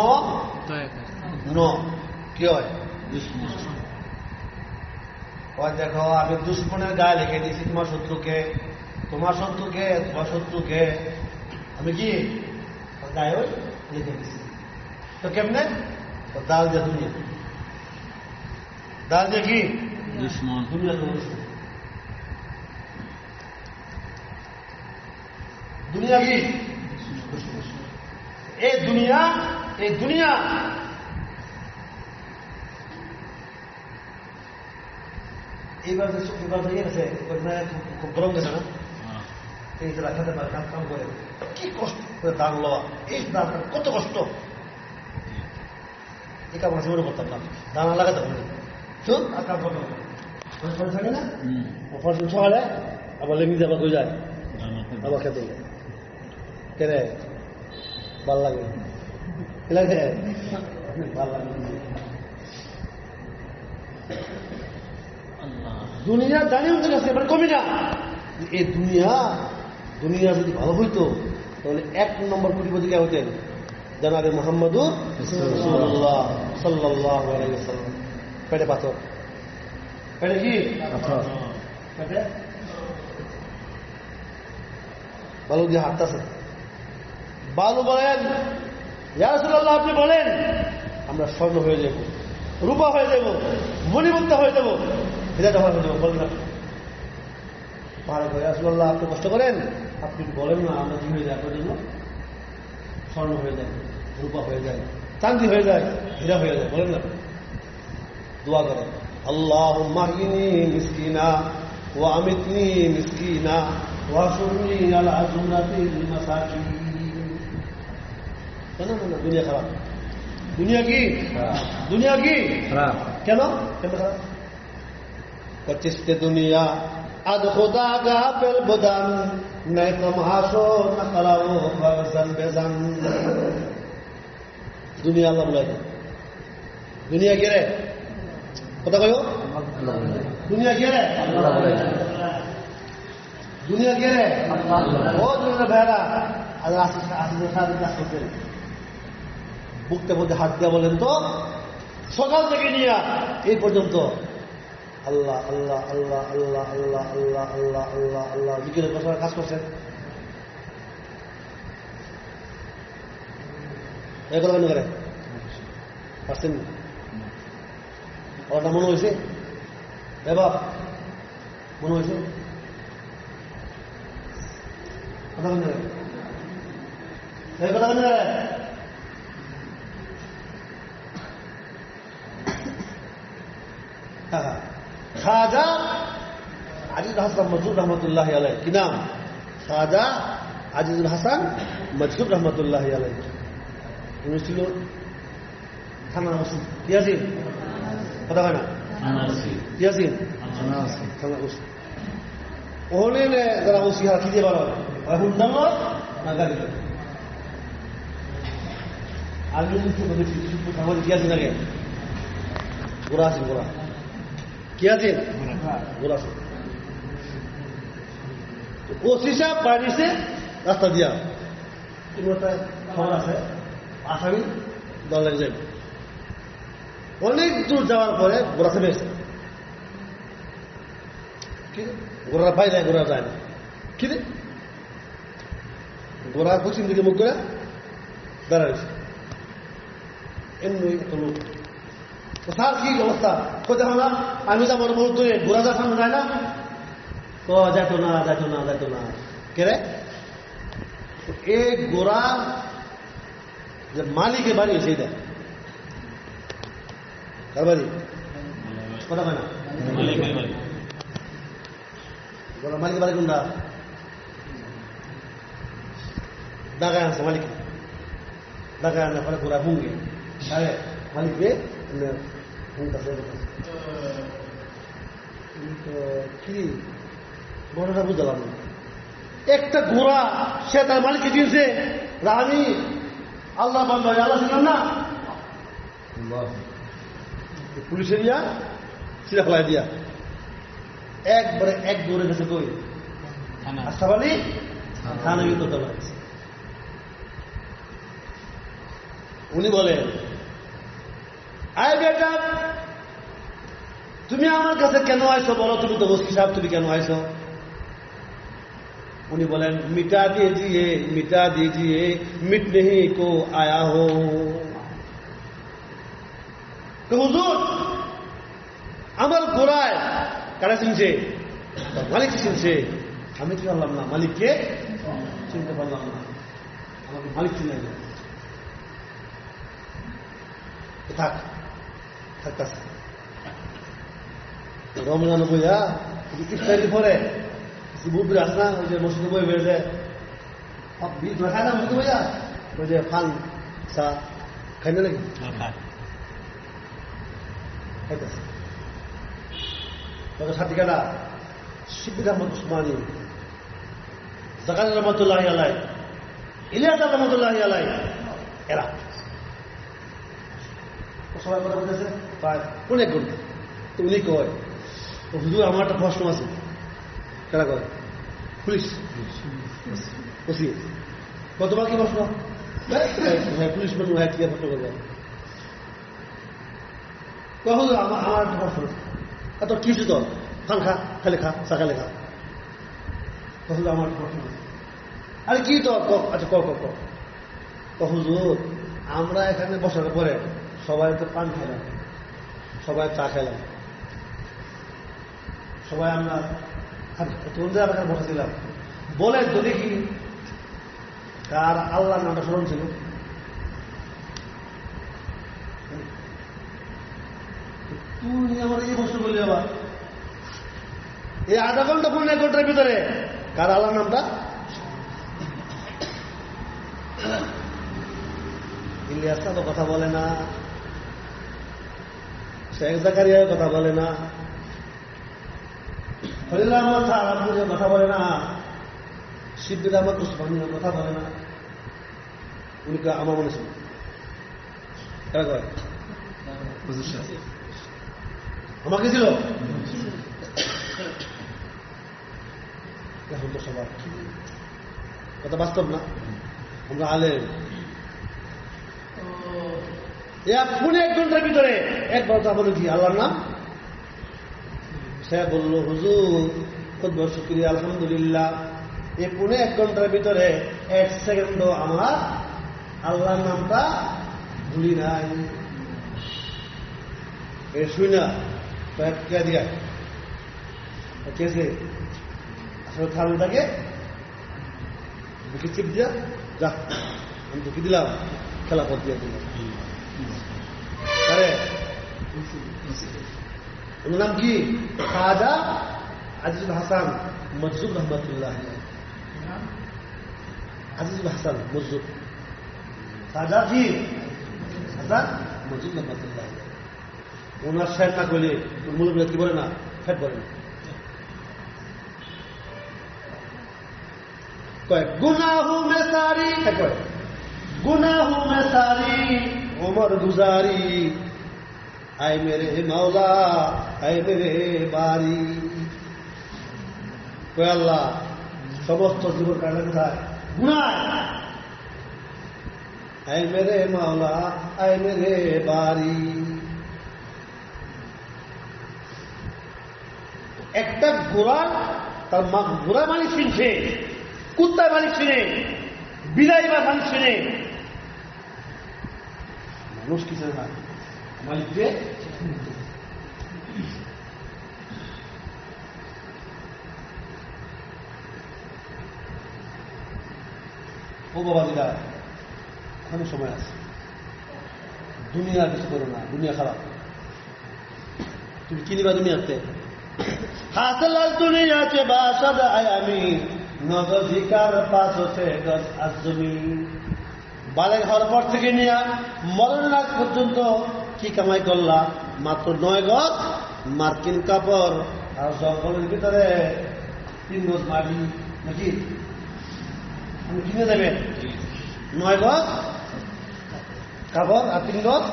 ন। কি হয়? দেখো আমি দুশ্মনের গায়ে লিখে দিয়েছি তোমার শত্রুকে, তোমার শত্রুকে, তোমার শত্রুকে আমি কি গায়ে লিখে দিচ্ছি। তো কেমনে? দাল দিয়ে দুনিয়া, দাল দিয়ে কি দুশ্মন। দুনিয়া তো দুশ্মন। দুনিয়া কি এই দুনিয়া, এই দুনিয়া এইবার ইয়ে গেছে, খুব গরম গেছে না, এই যে রাখাতে পারে কাম করে কি কষ্ট করে দান লওয়া, এই দানটা কত কষ্ট। এই কাম আছে মনে করতাম না, দানা লাগাতে পারি শুন আর কাম করতে থাকে না। ফসল সকালে আবার লেগে যাবার হয়ে যায়, আবার খেতে কেন ভাল লাগে, কি লাগে ভাল লাগে। দুনিয়া জানিও তো গেছে, এবার কমি না। এই দুনিয়া, দুনিয়া যদি ভালো হইতো তাহলে 1 নম্বর কোটিপতি কে হতেন? জানাবে মুহাম্মাদুর রাসূলুল্লাহ সাল্লাল্লাহু আলাইহি ওয়াসাল্লাম। পেটে পাথর, পেটে কি পাথর, পেটে বালু দিয়ে হাঁটতেছে। বালু বলেন, ইয়া রাসূলুল্লাহ আপনি বলেন আমরা স্বর্ণ হয়ে যাব, রূপা হয়ে যাব, মণিমুক্তা হয়ে যাব, হীরা জহর হয়ে যাব। বলেন না পাহাড়ে করে, ইয়া রাসূলুল্লাহ আপনি কষ্ট করেন, আপনি বলেন না আমরা কি হয়ে যায়, আপনার জন্য স্বর্ণ হয়ে যায়, রূপা হয়ে যায়, চাঁদি হয়ে যায়, হীরা হয়ে যায়। বলেন না, দোয়া করেন আল্লাহুম্মা ইনি মিসকিনা ওয়া আমিতনি মিসকিনা ওয়া শুরনি আলা জুমরাতিল মাসাকিন। না না না, দুনিয়া খারাপ। দুনিয়া কি দুনিয়া কি খারাপ? কেন কেন খারাপ? চিস্তে দুনিয়া আদ খোদা গাফেল বদান নাই তমাশো না করাও ফারজান বেজান। দুনিয়া আল্লাহ বলে, দুনিয়া কে রে? কথা কয় দুনিয়া কে রে? দুনিয়া কে রে? ও দুনিয়া ভেড়া আর আসতে বুকতে মধ্যে হাত দেওয়া বলেন তো, সকাল থেকে নিয়ে এই পর্যন্ত আল্লাহ আল্লাহ আল্লাহ আল্লাহ আল্লাহ আল্লাহ আল্লাহ আল্লাহ আল্লাহ জিকিরের কথা কাজ করছেন। এই কথা কেন করে পারছেন? ওটা মনে হয়েছে বাপ, মনে হয়েছে কথা কেন করে? এই কথা কেন করে? খাজা আজিজুল হাসান মজহুর রহমতুল্লাহ আলাই। কি নাম? খাজা আজিজুল হাসান মজহুর রহমতুল্লাহ আলাই। উনি ছিল থানা ওসি। কি আছেন? কথা হয় না? কি আছেন? থানা ওসি। ওহনে যারা ওসি হারা কি দিয়ে বলা হয়? এখন জানলো না গাড়ি আগে কি আছেন? আগে গোড়া আছেন, গোড়া কি আছেন? গোড়া আছেন। ওসি সাহেব বাড়িছে রাস্তা দিয়া, কোনো একটা খবর আছে আসামি দল লেগে যাবে। অনেক দূর যাওয়ার পরে গোড়া থেমে এসে গোড়া পাই যায়, গোড়া যায় না। কি রে? গোড়া পশ্চিম দিকে মুখ করে দাঁড়াইছে। এমনি একটা লোক, স্যার কি অবস্থা? কোথায় না আমি যাবো বহুত দূরে, ঘোরা যাওয়ার সামনে যায় না? যাইতো না যাইতো না যাইতো না। কে রে? এই গোড়া যে মালিকের বাড়ি সেইটা কার বাড়ি? কথা হয় না? গোড়া মালিকের বাড়ি কোনটা? ঢাকায় আনছে মালিক, ঢাকায় আনার পরে গোড়া ভুঙ্গে মালিক বে কি ঘটনা বুঝলাম না। একটা ঘোড়া সে তার মালিককে কিনছে, আমি আল্লাহ বন্ধ হয়, আল্লাহ ছিলাম না পুলিশে দিয়া সিরা ফেলাই দিয়া একবারে এক দৌড়ে গেছে কই আশরাফ আলী থানায় তো দল আছে। উনি বলেন, আয় বেটা তুমি আমার কাছে কেন আইছো বলো, তুমি তো ওসি সাহেব, তুমি কেন আইছো? উনি বলেন, মিটা दीजिए मिट नहीं को आया हो। তো হুজুর আমার গোড়ায় কারা চিনছে? মালিক চিনছে। আমি কি পারলাম না, মালিককে চিনতে পারলাম না, আমাকে মালিক চিনে না। থাক থাকতেছে রমজান বইয়া ইফতারি পরে বুবুর আসে না, ওই যে মসজিদে বই বেড়ে বীজ খায় না মসজিদে বইয়া, ওই যে ফান চা খাই না নাকি খাইতেছে। তবে সাথী কাটা শিবির আহমদ উসমানী, জাকাত রহমতুল্লাহ আলাই, ইলিয়াস রহমতুল্লাহ আলাই, এরা সবাই কথা বলতেছে প্রায় অনেক ঘন্টা। তো উনি কয়, হুজুর আমার একটা প্রশ্ন আছে। কেনা কয়? পুলিশ ওসি কতবার কি প্রশ্ন? পুলিশ প্রশ্ন কি প্রশ্ন করবে? হুজুর আমার একটা প্রশ্ন, এত কিছু তো খান খা, খালে খা, চা খালে খা। হুজুর আমার একটা প্রশ্ন, আরে কি তো? আচ্ছা হুজুর আমরা এখানে বসার পরে সবাই তো পান খেলাম, সবাই চা খেলাম, সবাই আমরা এখানে বসেছিলাম, বলে তো দেখি কার আল্লাহ নামটা স্মরণ ছিল? তুই আমার এই প্রশ্ন করলি আবার এই আধা ঘন্টা 1 ঘন্টার ভিতরে কার আল্লাহ নামটা? ইলিয়াস তো কথা বলে না, শেখ জাকারিয়া কথা বলে না, খলিল আহমদ সাহাবুজে কথা বলে না, শিবির আহমদ উসমানীর কথা বলে না। উনি আমার মনে ছিল কারা কয় আমাকে ছিল। এখন তো সবার কথা বাস্তব না, আমরা আলেম। 1 ঘন্টার ভিতরে একবার তা বলে কি আল্লাহর নাম? সে বলল, হুজুর খুব শুকরিয়া, আলহামদুলিল্লাহ, এই 1 ঘন্টার ভিতরে 1 সেকেন্ডও আমার আল্লাহর নামটা ভুলি নাই। এ শুই না কে দিয়া কেছে আসলে থালটাকে বুকে চিপ দিয়া, যা আমি ঢুকি দিলাম, খেলা পথ দিয়ে দিলাম। আরে ওর নাম কি? খাজা আজিজুল হাসান মজজুব রহমতুল্লাহ। আজিজুল হাসান মজজুব, খাজা কি হাসান মজজুব রহমতুল্লাহ। ওনার শেখ না করলে মূল কি বলে না, ফ্যাট বলে না। কয় গুনাহু মে সারি, কয় গুনাহু মে সারি উমর গুজারি, আয় মেরে মাওলা আয় মেরে বারি। কয় আল্লাহ সমস্ত জীবন কাটে কোথায়? গুনাহ। আয় মেরে মাওলা আয় মেরে বারি। একটা ঘোড়া তার ঘোড়া মালিক চিনছে, কুত্তায় মালিক চিনে, বিলাই বা মালিক চিনে, মানুষ কি চিনে না মালিককে? ও বাবা দিদা, এখনো সময় আছে, দুনিয়া কিছু করো না, দুনিয়া খারাপ। তুমি কিনিবা দুনিয়াতে? হাসল দুনিয়াতে বাসাদ আয়ামি নগজিকার পাশ হচ্ছে গজ আজমি। বালের হওয়ার পর থেকে নিয়ে মরণের আগ পর্যন্ত কি কামাই করলা? মাত্র 9 গজ মার্কিন কাপড় আর জঙ্গলের ভিতরে 3 গজ মাটি, নাকি? আপনি কিনে দেবেন 9 গজ কাপড় আর 3 গজ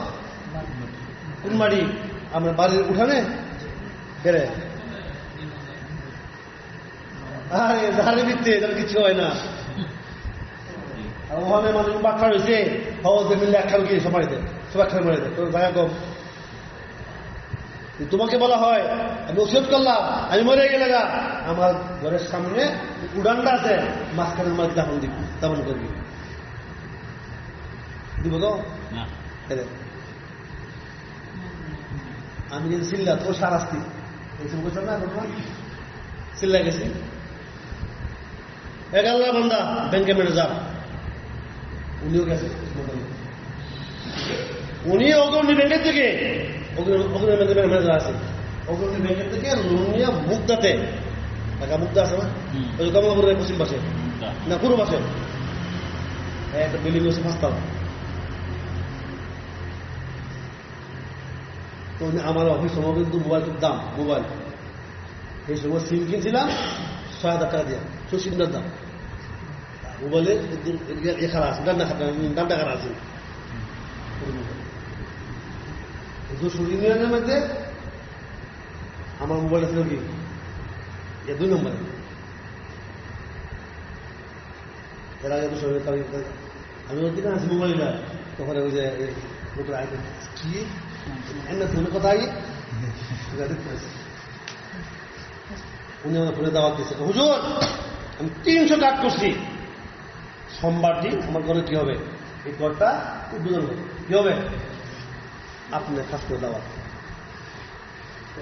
কোন মাটি আমরা বাড়ির উঠানে ফেরে আরে ধারে দিচ্ছে তার কিছু হয় না। আর ওখানে মানুষ বাচ্চা রয়েছে সহজে মিললে একখান গিয়ে সবাই দেয়, সব একখান মেরে দেয়, তোর জায়গা কম। তোমাকে বলা হয় আমি ওষুধ করলাম, আমি মরে গেলে গা আমার ঘরের সামনে উড়ানটা আছে, মাঝখানের মাঝে দাফন দিব, দাফন করবি, দিব তো না আমি কিন্তু চিল্লা তোর সারাস্তি এইসব বলছেন না তোমার চিল্লা গেছি। এক আল্লাহ বান্দা ব্যাংকে ম্যানেজার, উনিও গেছে, উনি অগ্রণী ব্যাংকের থেকে ম্যানেজার আছে, অগ্রণী ব্যাংকের থেকে লোন নিয়ে মুগ্ধাতে টাকা, মুগ্ধা আছে না ওই কমলাপুরের পশ্চিম পাশে না পূর্ব পাশে একটা বিল্ডিং হচ্ছে 5 তলা। তো আমার অফিস সময় কিন্তু মোবাইল খুব দাম, মোবাইল এই সময় সিম কিনছিলাম 6,000 টাকা দিয়ে, সিমটার দাম মোবাইলে এখানে আছে, ডান্ডা খারা আছে। ইউনিয়নের মধ্যে আমার মোবাইলটা ছিল কি 2 নম্বরে, এর আগে আমি ওই দিকে আছি মোবাইলটা, তখন ওই যে লোকের আইটেম কি ফোনে কথা উনি আমার ফোনে দাওয়াত দিচ্ছে, হুজুর আমি 300 কাট করছি, সোমবার দিন আমার ঘরে কি হবে, এই ঘরটা উদ্বোধন হবে, কি হবে আপনি কাজ করে দাওয়াত,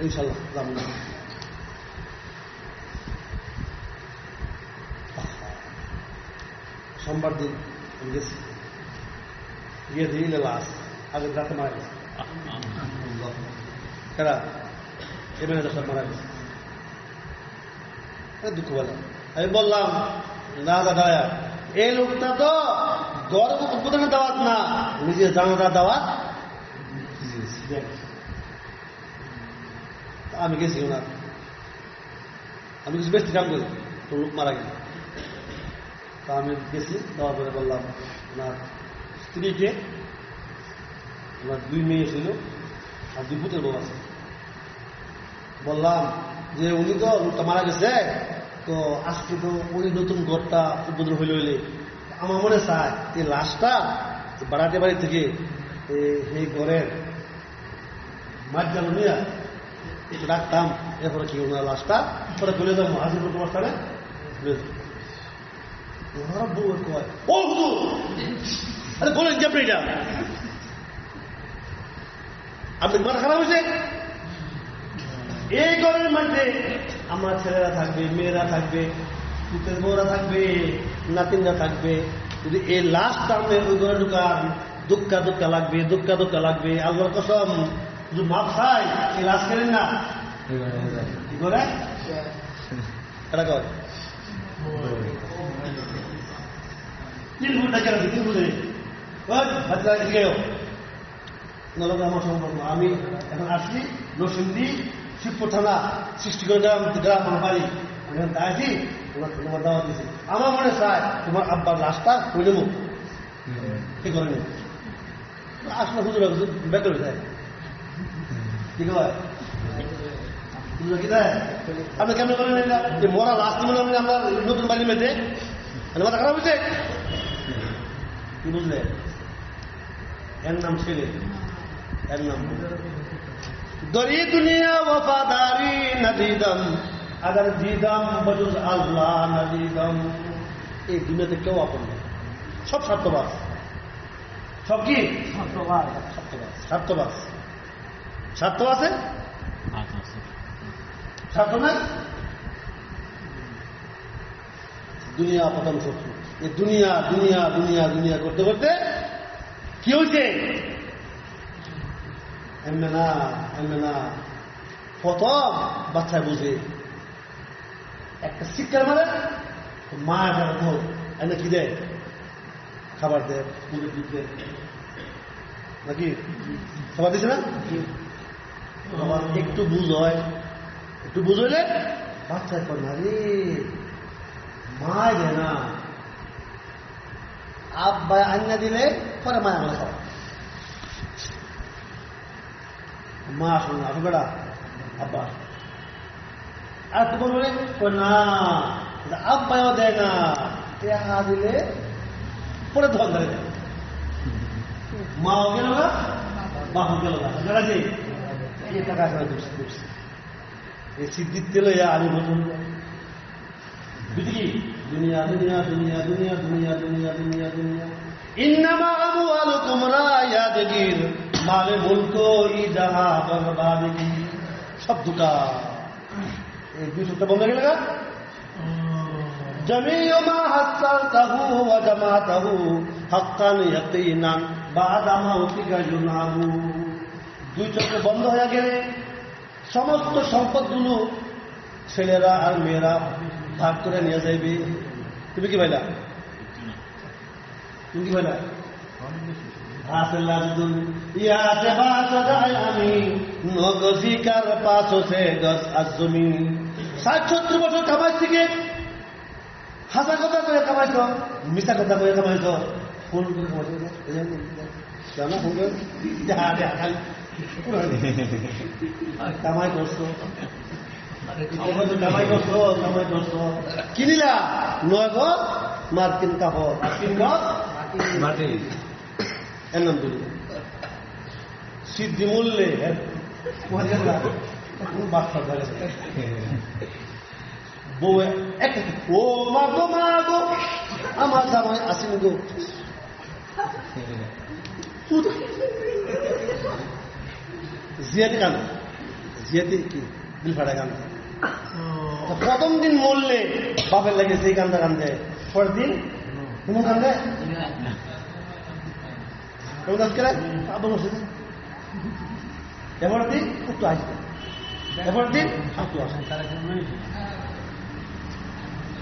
ইনশাল্লাহ যাবো না। সোমবার দিন আমি গেছি, গিয়ে দিই লাশ আগের রাতে মারা গেছে, কারা এ ম্যানেজার সব মারা গেছে, দুঃখ বলে। আমি বললাম না দাদা এই লোকটা তো গর্ব উদ্বোধনের দাওয়াত না, নিজের জানাজার দাওয়াত। আমি গেছি ওনার, আমি কিছু বেশি কাম করি, তো লোক মারা গেছে, তা আমি গেছি, দেওয়ার পরে বললাম ওনার স্ত্রীকে, ওনার 2 মেয়ে ছিল আর 2 পুত্রের বউ আছে, বললাম যে উনি তো লোকটা মারা গেছে, তো আজকে তো ওই নতুন ঘরটা উদ্বোধন হইলে আমার মনে চায় এই লাশটা বাড়াতে বাড়ি থেকে এই ঘরের মাঝখানে নিয়ে রাখতাম, এরপরে কি ওনার লাশটা পরে বলে যাবো হাজিরপুর তোমার স্থানে বউ কয় ও হুজুর আরে বলেন যে আপনি এটা আপনি মাথা খারাপ হয়েছে, এই ঘরের মধ্যে আমার ছেলেরা থাকবে, মেয়েরা থাকবে, পুতের বউরা থাকবে, নাতিনরা থাকবে, যদি এই লাশটা আপনি ওই ঘরে ঢুকান দুঃখা লাগবে, আল্লাহর কসম শুধু মাপ চাই এই লাশ কেনেন না, কি করে এটা কর 3 ফুটটা কেন 3 ফুটে বাচ্চা গেও আমার সম্পর্ক। আমি এখন আসছি নরসিংদী শিবপুর থানা 60 গ্রাম আমার বাড়ি, আমি এখন দাঁড়াইছি, তোমার দাওয়াত দিয়েছি, আমার মনে চায় তোমার আব্বার লাশটা করে নেব, কি করে নেব আসলে হুজুর ব্যাক করে দেয়, ঠিক হয় হুজুর কি দেয় আপনি কেমন করেন যে মরা লাশ মনে হয় আমরা নতুন বাড়ির মেয়েতে মাথা খারাপ হয়েছে, কি বুঝলে এর নাম ছেলে, এর নাম দরি দুনিয়া ওয়াফাদারি নদীদম আগার দিদম বজুজ আল্লাহ নদীদম। এই দুনিয়াতে কেউ আপন নেই, সব স্বার্থবাস, সব কি স্বার্থবাস, স্বার্থ আছে স্বার্থ নাই, দুনিয়া প্রথম শত্রু। এই দুনিয়া দুনিয়া দুনিয়া দুনিয়া করতে করতে কি হয়েছে এমনি না প্রথম বাচ্চায় বুঝে একটা শিক্ষার মানে মা এনে কি দেয় খাবার দেয়, মুখে দুধ দেয় নাকি খাবার দিচ্ছে না, আবার একটু বুঝ হয়, একটু বুঝ হইলে বাচ্চায় কর না রে মায় দেয় না, আব্বায় আন্না দিলে পরে মায় আমরা খাওয়া মা আসুন না, আসুন বেটা আব্বা। আর তো বলবে না, আব্বাও দেয় না, টেহা দিলে পরে ধন ধরে দেয়। মাও গেল না, বাপও গেল না, যে এই টাকা ঢুকছে এই সিদ্ধির তেল আমি বলুন বুঝি দুনিয়া দুনিয়া দুনিয়া দুনিয়া দুনিয়া দুনিয়া দুনিয়া দুনিয়া ইন্নামা আমওয়ালুকুম রায়াদগির মালে মুলকো ইজাহা বরবাদগি। সব দুটা এই দুই সূত্র বন্ধ গেল। জামিউ মা হাসালতাহু ওয়া জামাতাহু হাক্কান ইয়াকিনান বাদা মাউতিকা যুনাহু। দুই চক্র বন্ধ হয়ে গেলে সমস্ত সম্পদগুলো ছেলেরা আর মেয়েরা ভাগ করে নিয়ে যাইবে। তুমি কি ভাইলা? তুমি কি ভাইলা? আমি নগজিকার পাশ হচ্ছে গছ আজ জমি ৬০-৭০ বছর কামাইছি গে, হাসা কথা করে কামাইছ, মিশা কথা করে কামাইছ, ফোন করে কামাইছ, জানা ফোন করে কামাই করছো, কামাই করছো, কামাই করছো, কিনিলা ৯ গজ মার্কিন কাপড়, ৩ গজ মাটি, এর নাম তুলি সিদ্ধি মূল্যে বাচ্চা ধরে বউ এক ও মাগো মাগো আমার জামাই আসেনি গো, জিয়াতে কান, জিয়াতে কি দিল ফাটা গান। প্রথম দিন মরলে বাপের লাগে সেই গানটা কান্দে, পরের দিন কোনো কান্দে এবার দিন একটু আসবে, এবার দিন একটু আসে,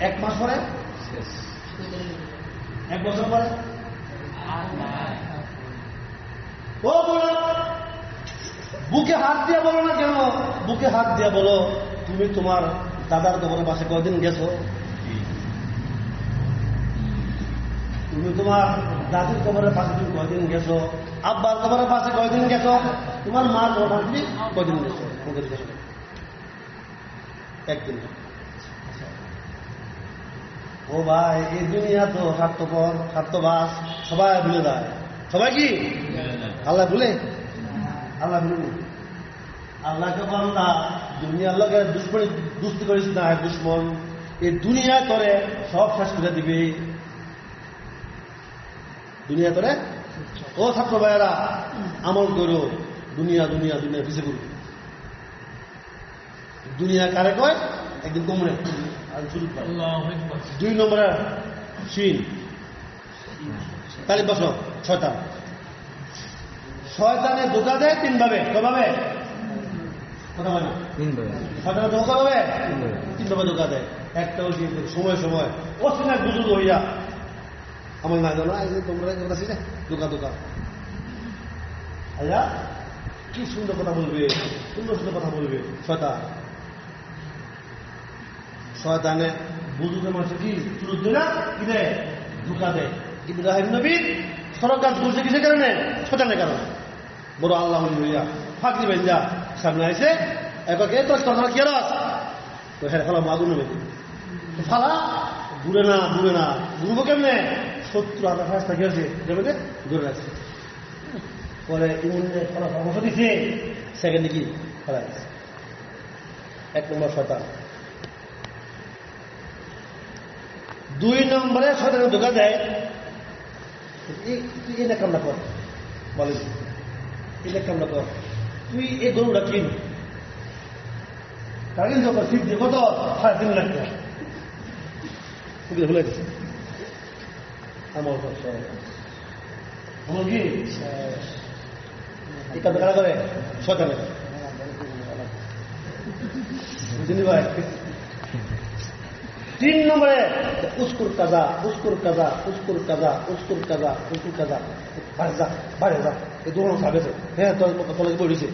1 মাস পরে, 1 বছর পরে ও বলো, বুকে হাত দিয়ে বলো না কেন? বুকে হাত দিয়ে বলো তুমি তোমার দাদার কবরের পাশে কয়দিন গেছো? তুমি তোমার দাদির কবরের পাশে তুমি কয়দিন গেছো? আব্বার কবরের পাশে কয়দিন গেছো? তোমার মার কবরের পাশে কয়দিন গেছো? একদিন। ও ভাই এই দুনিয়া তো স্বার্থপর, স্বার্থবাস, সবাই ভুলে যায়। সবাই কি আল্লাহ ভুলে? আল্লাহ ভুলে? আল্লাহকে বান্দা দুনিয়ার লোকে দুস্তি করিস না, দুশ্মন এই দুনিয়া করে সব শেষ করে দিবে। দুনিয়া করে ও ছাত্র ভাইয়েরা আমল করো, দুনিয়া দুনিয়া দুনিয়া পিছিয়ে করো। দুনিয়া কারে কয়? একদিন কমরে 2 নম্বরে সিন তালিম বছর শয়তান। শয়তানে ধোকা দেয় 3 ভাবে। কয়ভাবে? কথা বলে না, 3 ভাবে। শয়তানে ধোকা পাবে 3 ভাবে ধোকা দেয়। একটা হচ্ছে সময় সময় অসীমা বুজুর্গ হইয়া আমার না জানো তোমরা কথা ছিল দোকা দোকা আল্লাহ কি সুন্দর কথা বলবে, সুন্দর সুন্দর কথা বলবে। শয়তানে বুজুর্গের মানুষের কি সুযোগ দেয় না, কি দেয়? ধোকা দেয়। ইব্রাহিম নবী সরকার বলছে কিসের কারণে? শয়তানের কারণে। বড় আল্লাহ হইয়া ফাঁক দিবেন যা সামনে আসে একে তোর কথা কি রাস তো হ্যাঁ ফেলা আগুন নেবে ফালা দূরে না, দূরে না, ঘুরবো কেমনে? 70,000 ফাঁস থাকে আছে দেবে দূরে আছে। পরে ইমুনে পরামর্শ দিচ্ছে, সেকেন্ডে কি ফেলাই 1 নম্বর শয়তান। 2 নম্বরে শয়তানের ধোকা দেয় তুই এই কামনা কর, বলে এই কামনা কর, তুই এই গরুটা কিন, তার কিন্তু সিট দিয়ে কত 3.5 লাখ টাকা ভুলে গেছে। আমার কি এই কাজ কারা করে? শয়তানে। বুঝলি ভাই? 3 নম্বরে উস্কুর কাজা, উস্কুর কাজা, উস্কুর কাজা, উস্কুর কাজা, উস্কুর কাজা, বাড়ে যা, বাড়ে যা, এই দোকান সাবেছে। হ্যাঁ তোর তলাকে পড়েছে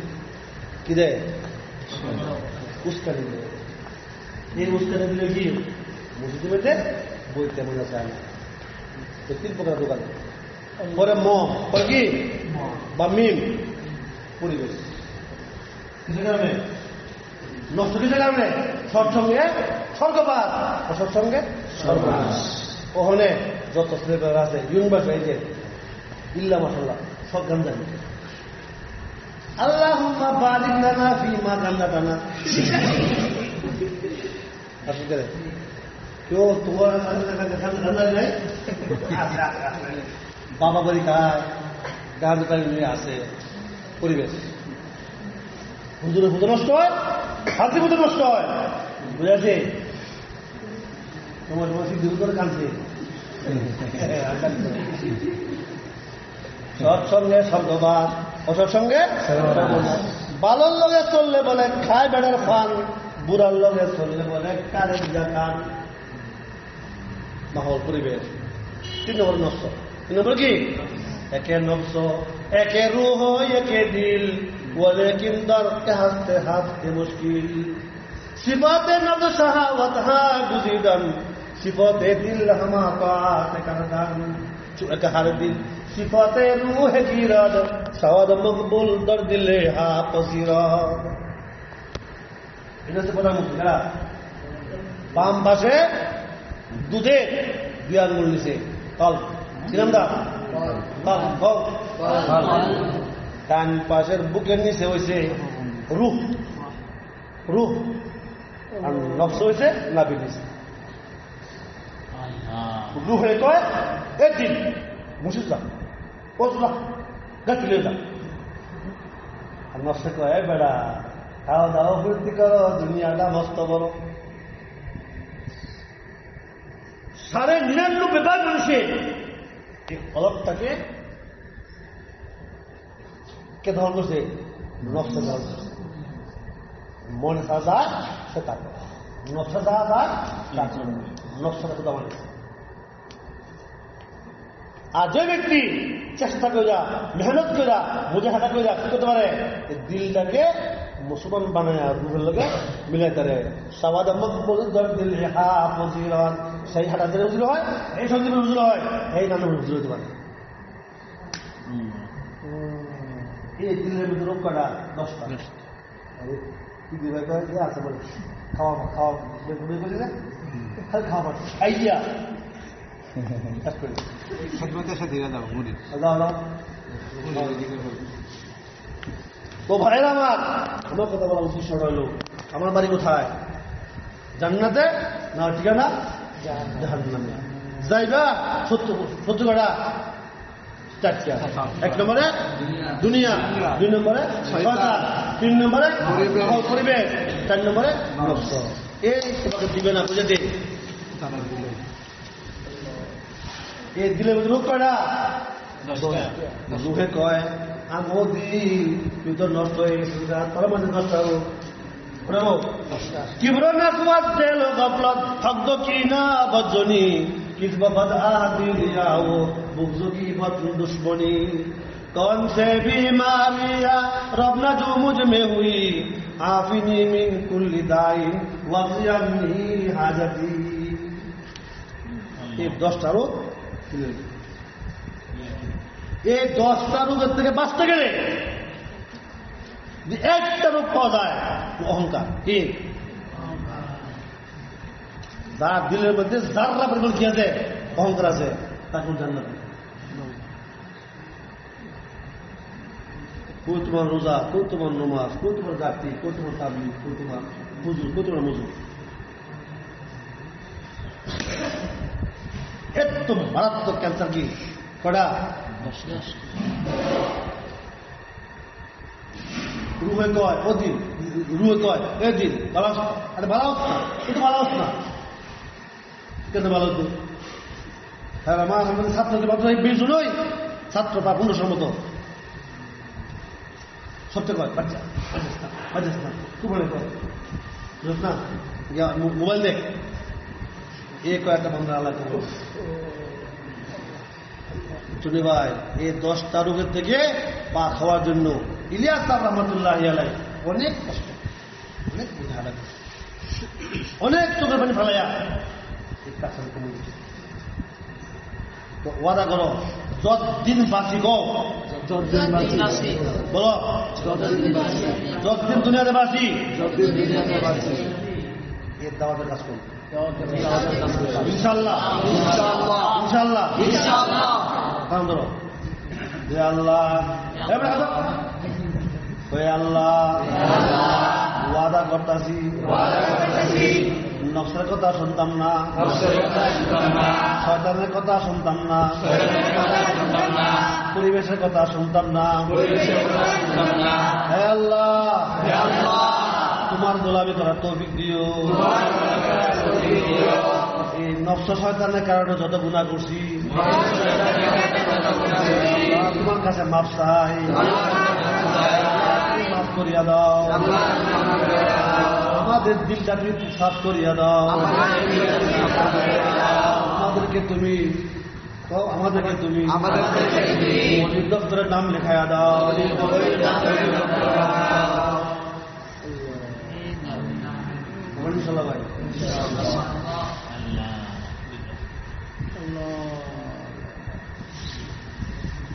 কি দেয়? উস্কানি দেয়। এই উস্কানি দিলে কি মসজিদে বেঁধে বইতে মনে চায় না। 3 প্রকার দোকান। পরে ম, পরে কি বা মিম পরিবেশ। কিসের কারণে? নষ্ট কিসের কারণে? সৎসঙ্গে স্বর্গপাত, অসৎসঙ্গে সর্বনাশ। ওখানে যত ছেলেপেলেরা আছে ইউনিভার্সিটি এই যে ইল্লা মাশাআল্লাহ সব গান জানি। আল্লাহুম্মা বারিক লানা ফিমা জান্নাতানা। আসলে কেউ তোমার গান নাই? বাবা বাড়ি খায়, গান টান নিয়ে আসে, পরিবেশ হুজুরের পুজো নষ্ট হয়, হাতি পুজো নষ্ট হয়। বুঝেছে? তোমার তোমার দূর করে কাঁদছে। সৎসঙ্গে স্বর্গবাস, অসৎসঙ্গে বালর লগে চললে বলে খায় বেড়ার ফান, বুড়ার লগে চললে বলে কারের জাকান। মাহল পরিবেশ। 3 নম্বর নফস। 3 নম্বর কি? একে নফস, একে রুহ, একে দিল, ওয়ালেকিন দারকে হাসতে হাসতে মুশকিল। সিফাতে নফস শাহাওয়াত হা গুজিদান, সিফাতে দিল হামা তাআত করদান। চুকে হার দিল সিফাতে রুহ গিরাদ, সওয়াদ মকবুল দর দিলে হা পসিরাদ। এটা হচ্ছে প্রধান মুক্তিরা। বাম পাশে দুধে 2 আঙ্গুল নিচে কল, কি নাম দা? ডান পাশের বুকের নিচে হয়েছে রুহ, রুহ আর নফস হয়েছে নাভির নিচে। রুহে কয় এই দিন মুসিদ যা, কচুরা গাছিলে যা। আর নফসে কয় বেড়া খাওয়া দাওয়া ফুর্তি করো, দুনিয়াটা মস্ত বড়। 99.5% মানুষের এই অলপটাকে কে ধর করছে? নফসে ধর করছে। মনে সাজা সে তার নফসে যা নফসটা কোথা মানে। আর যে ব্যক্তি চেষ্টা করে মেহনত করে মুজাহাদা করে কি করতে পারে? দিলটাকে মুসলমান বানায় রুহের লগে মিলাই তারে সাওয়াদ মকবুল দর দিল হা ফজিরাত। সেই হাটা দিলে হুজুর হয়, এই সন্দীপের হুজুর হয়, এই নামে হুজুর হতে পারে। এই দিলের মধ্যে রোগ কটা 10টা। কি দিবে আছে বলে খাওয়া খাওয়া বলি না, খালি খাওয়া পাচ্ছে আইয়া তো ভাইরা আমার, আমার কথা বলা উদ্দেশ্য রইল আমার বাড়ি কোথায়? জান্নাতে না ঠিকানা জাহান্নামে। যাইবা 70 কাটা 4টা। 1 নম্বরে দুনিয়া, 2 নম্বরে শয়তান, 3 নম্বরে পরিবেশ, 4 নম্বরে নফস। এই তোমাকে দিবে না, বুঝে দে। এই দিলের মধ্যে রোগ কয়টা? 10টা। রুহে কয় আমদি তুই তো নষ্ট হয়ে গেছিস, তার মধ্যে নষ্ট হবো কিবর না তোমার দেল গফলত হকদ কি না বজনি কিসবা বদ আদি লিয়াও বুগজু কি বদ দুশ্মনী कौन से बीमारियां रब ना जो मुझ में हुई आफिनी मिन कुल्ली दाई वक़ियनी हाजती। এই 10টা রোগ, এই 10টা রোগের থেকে বাঁচতে গেলে একটা রোগ পাওয়া যায়, অহংকার। কি? যার দিলের মধ্যে যারা পরিমাণ কি আছে? অহংকার আছে, তার কোন জান্নাত নেই। কই তোমার রোজা, কই তোমার নমাজ, কই তোমার গাতি, কই তোমার তাবলীগ, কই তোমার হুজুর, কই তোমার মজুর। এত মারাত্মক ক্যান্সার কি কটা? রুহে কয় ওদিন, রুহে কয় এদিন ভালো। আরে ভালো হচ্ছে না, কিন্তু ভালো হচ্ছে না কেন? ভালো হতো হ্যাঁ আমার আমাদের ছাত্রদের মাত্র 20 জনই ছাত্র বা 1500 মতো সবচেয়ে কয় বাচ্চা বাচ্চা না খুব ভালো কয় না মোবাইল দেখ এ কয়েকটা বন্ধু আল্লাহ চুনি ভাই। এই 10টা রোগের থেকে পা খাওয়ার জন্য ইলিয়াস সাহেব রহমতুল্লাহ আলাই অনেক কষ্ট, অনেক বোঝা লাগে, অনেক চোখের পানি ফেলাইয়া এই কাজ কমে গেছে। তো ওয়াদা করো যতদিন বাঁচি গো বলো যতদিন দুনিয়াতে বাঁচি এর দাওয়াতের কাজ করবো ইনশাল্লাহ ইনশাল্লাহ ইনশাল্লাহ। কারণ ধরো যে আল্লাহ ওই আল্লাহ ওয়াদা করতাছি নকশার কথা শুনতাম না, শয়তানের কথা শুনতাম না, পরিবেশের কথা শুনতাম না। হে আল্লাহ তোমার গোলামি করার তৌফিক দিও। এই নকশ শয়তানের কারণে যত গুনাহ করছি তোমার কাছে মাফ চাই, মাফ করিয়া দাও। আমাদের দিলটা তুমি সাফ করিয়া দাও। আমাদেরকে তুমি অলির দপ্তরের নাম লেখাইয়া দাও। ইনশাল্লাহ ভাই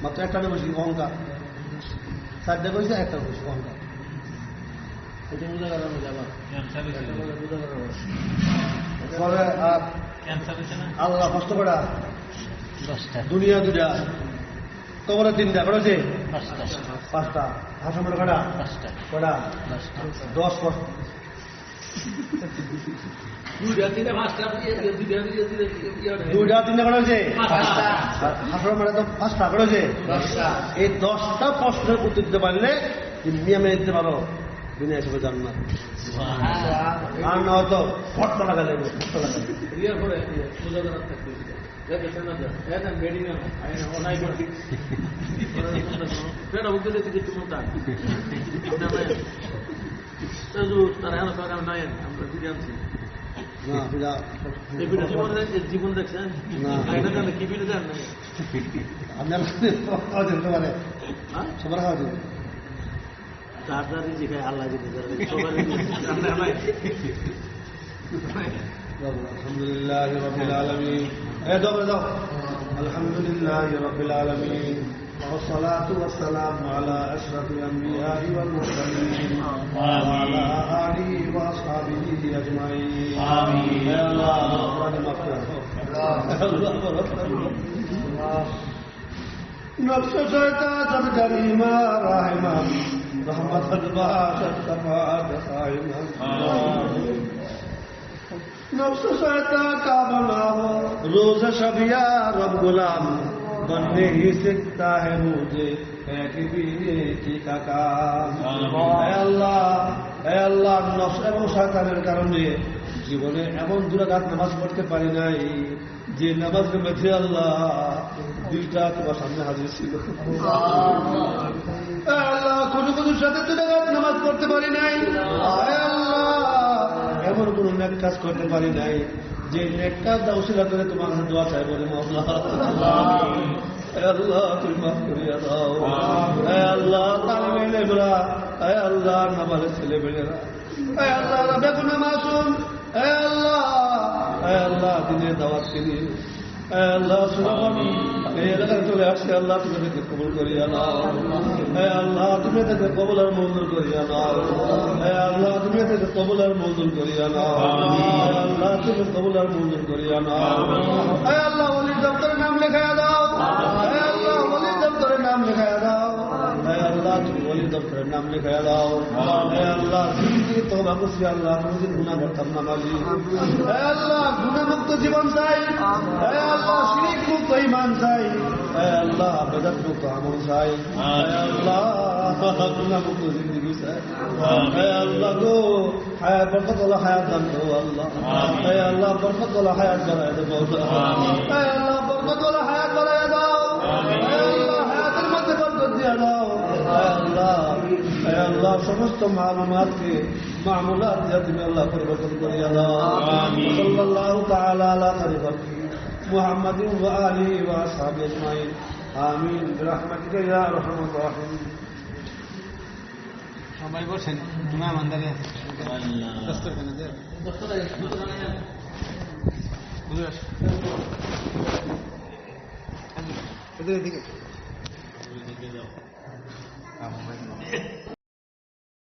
মাত্র একটা বসি অহংকার, চারটে কইছে একটা বসি অহংকার। এটা বুঝা গেল আবার পরে আর আল্লাহ কষ্ট করা দুনিয়া দুটা কবরে তিনটা করেছে পাঁচটা হাসামের কটা কটা 10 কষ্ট দুইটা তিনটা করেছে হাসার মানে তো 5টা করেছে। এই 10টা প্রশ্নের উত্তর দিতে পারলে নিয়মে দিতে পারো দুনিয়া হিসেবে জান্নাত। আর না হয়তো ফটকা লাগালে জীবন দেখছেন সবার খাওয়া যাবে আল্লাহ আলহামদুলিল্লাহ রাব্বিল আলামিন। আলহামদুলিল্লাহ রাব্বিল আলামিন والصلاة والسلام على أشرف الأنبياء والمرسلين وعلى آله وأصحابه أجمعين آمين. يا الله نفس شيطان الكريمة راحمة رحمة الباشا الشفاعة قائمة نفس شيطان کا بنا ہو روز شب یا رب غلام बनने ही सीखता है मुझे का काम। আল্লাহ নফস এবং শয়তানের কারণে জীবনে এমন দুরাকাত নামাজ পড়তে পারি নাই যে নামাজের মধ্যে আল্লাহ দিলটা তোমার সামনে হাজির ছিল। আল্লাহ কোনো সাথে দুরাকাত নামাজ পড়তে পারি নাই। আল্লাহ এমন কোন নেক কাজ করতে পারি নাই যে নেকটা দাউসিলা করে তোমার কাছে দোয়া চাই বলে আল্লাহ তুমি মাফ করিয়া দাও। আল্লাহ তালিমে লেবরা, আল্লাহ নামাজের ছেলে মেয়েরা, আল্লাহ বেগুনা মাসুম, আল্লাহ দিনের দাওয়াত কিনি আল্লাহ সুনাম এই এলাকায় চলে আসছে। আল্লাহ তুমি তাকে কবুল করিয়া নাও। আল্লাহ তুমি তাকে কবুল আর মঞ্জুর করিয়া নাও। আল্লাহ তুমি তাকে কবুল আর মঞ্জুর করিয়া নাও। আল্লাহ তুমি কবুল আর মঞ্জুর করিয়া নাও। আল্লাহ ওলির দপ্তরের নাম লেখাইয়া দাও। আল্লাহ ওলির দপ্তরের নাম লেখাইয়া দাও। আল্লাহ তুমি ওলির দপ্তরের নাম লেখাইয়া দাও। আল্লাহ জিন্দগি তওবা করছি আল্লাহ কোনদিন গুনাহ করতাম না মালিক। আল্লাহ গুনাহমুক্ত জীবন চাই। আল্লাহ শিরক মুক্ত ঈমান চাই। আল্লাহ বেদাত মুক্ত আমল চাই। আল্লাহ গুনাহমুক্ত জিন্দগি চাই। আল্লাহ গো হায়াত বরকত ওয়ালা হায়াত দান করো আল্লাহ। আল্লাহ বরকত ওয়ালা হায়াত বাড়ায় দাও। আল্লাহ বরকত ওয়ালা হায়াত বাড়ায় দাও। আল্লাহ হায়াতের মধ্যে বরকত দিয়া দাও। আল্লাহ সমস্ত মালুমাতকে মামুলাত দিয়া তুমি আল্লাহ পরিবর্তন করিয়া দাও। সাল্লাল্লাহু তাআলা আলা খালিফাতি মুহাম্মাদিন ওয়া আলিহি ওয়া আসহাবিহি আজমাইন আমিন বিরহমাতিকা ইয়া আরহামার রাহিমিন। সবাই বসেন, তুমি আমাদের এদিকে ওইদিকে যাও। মোবাইল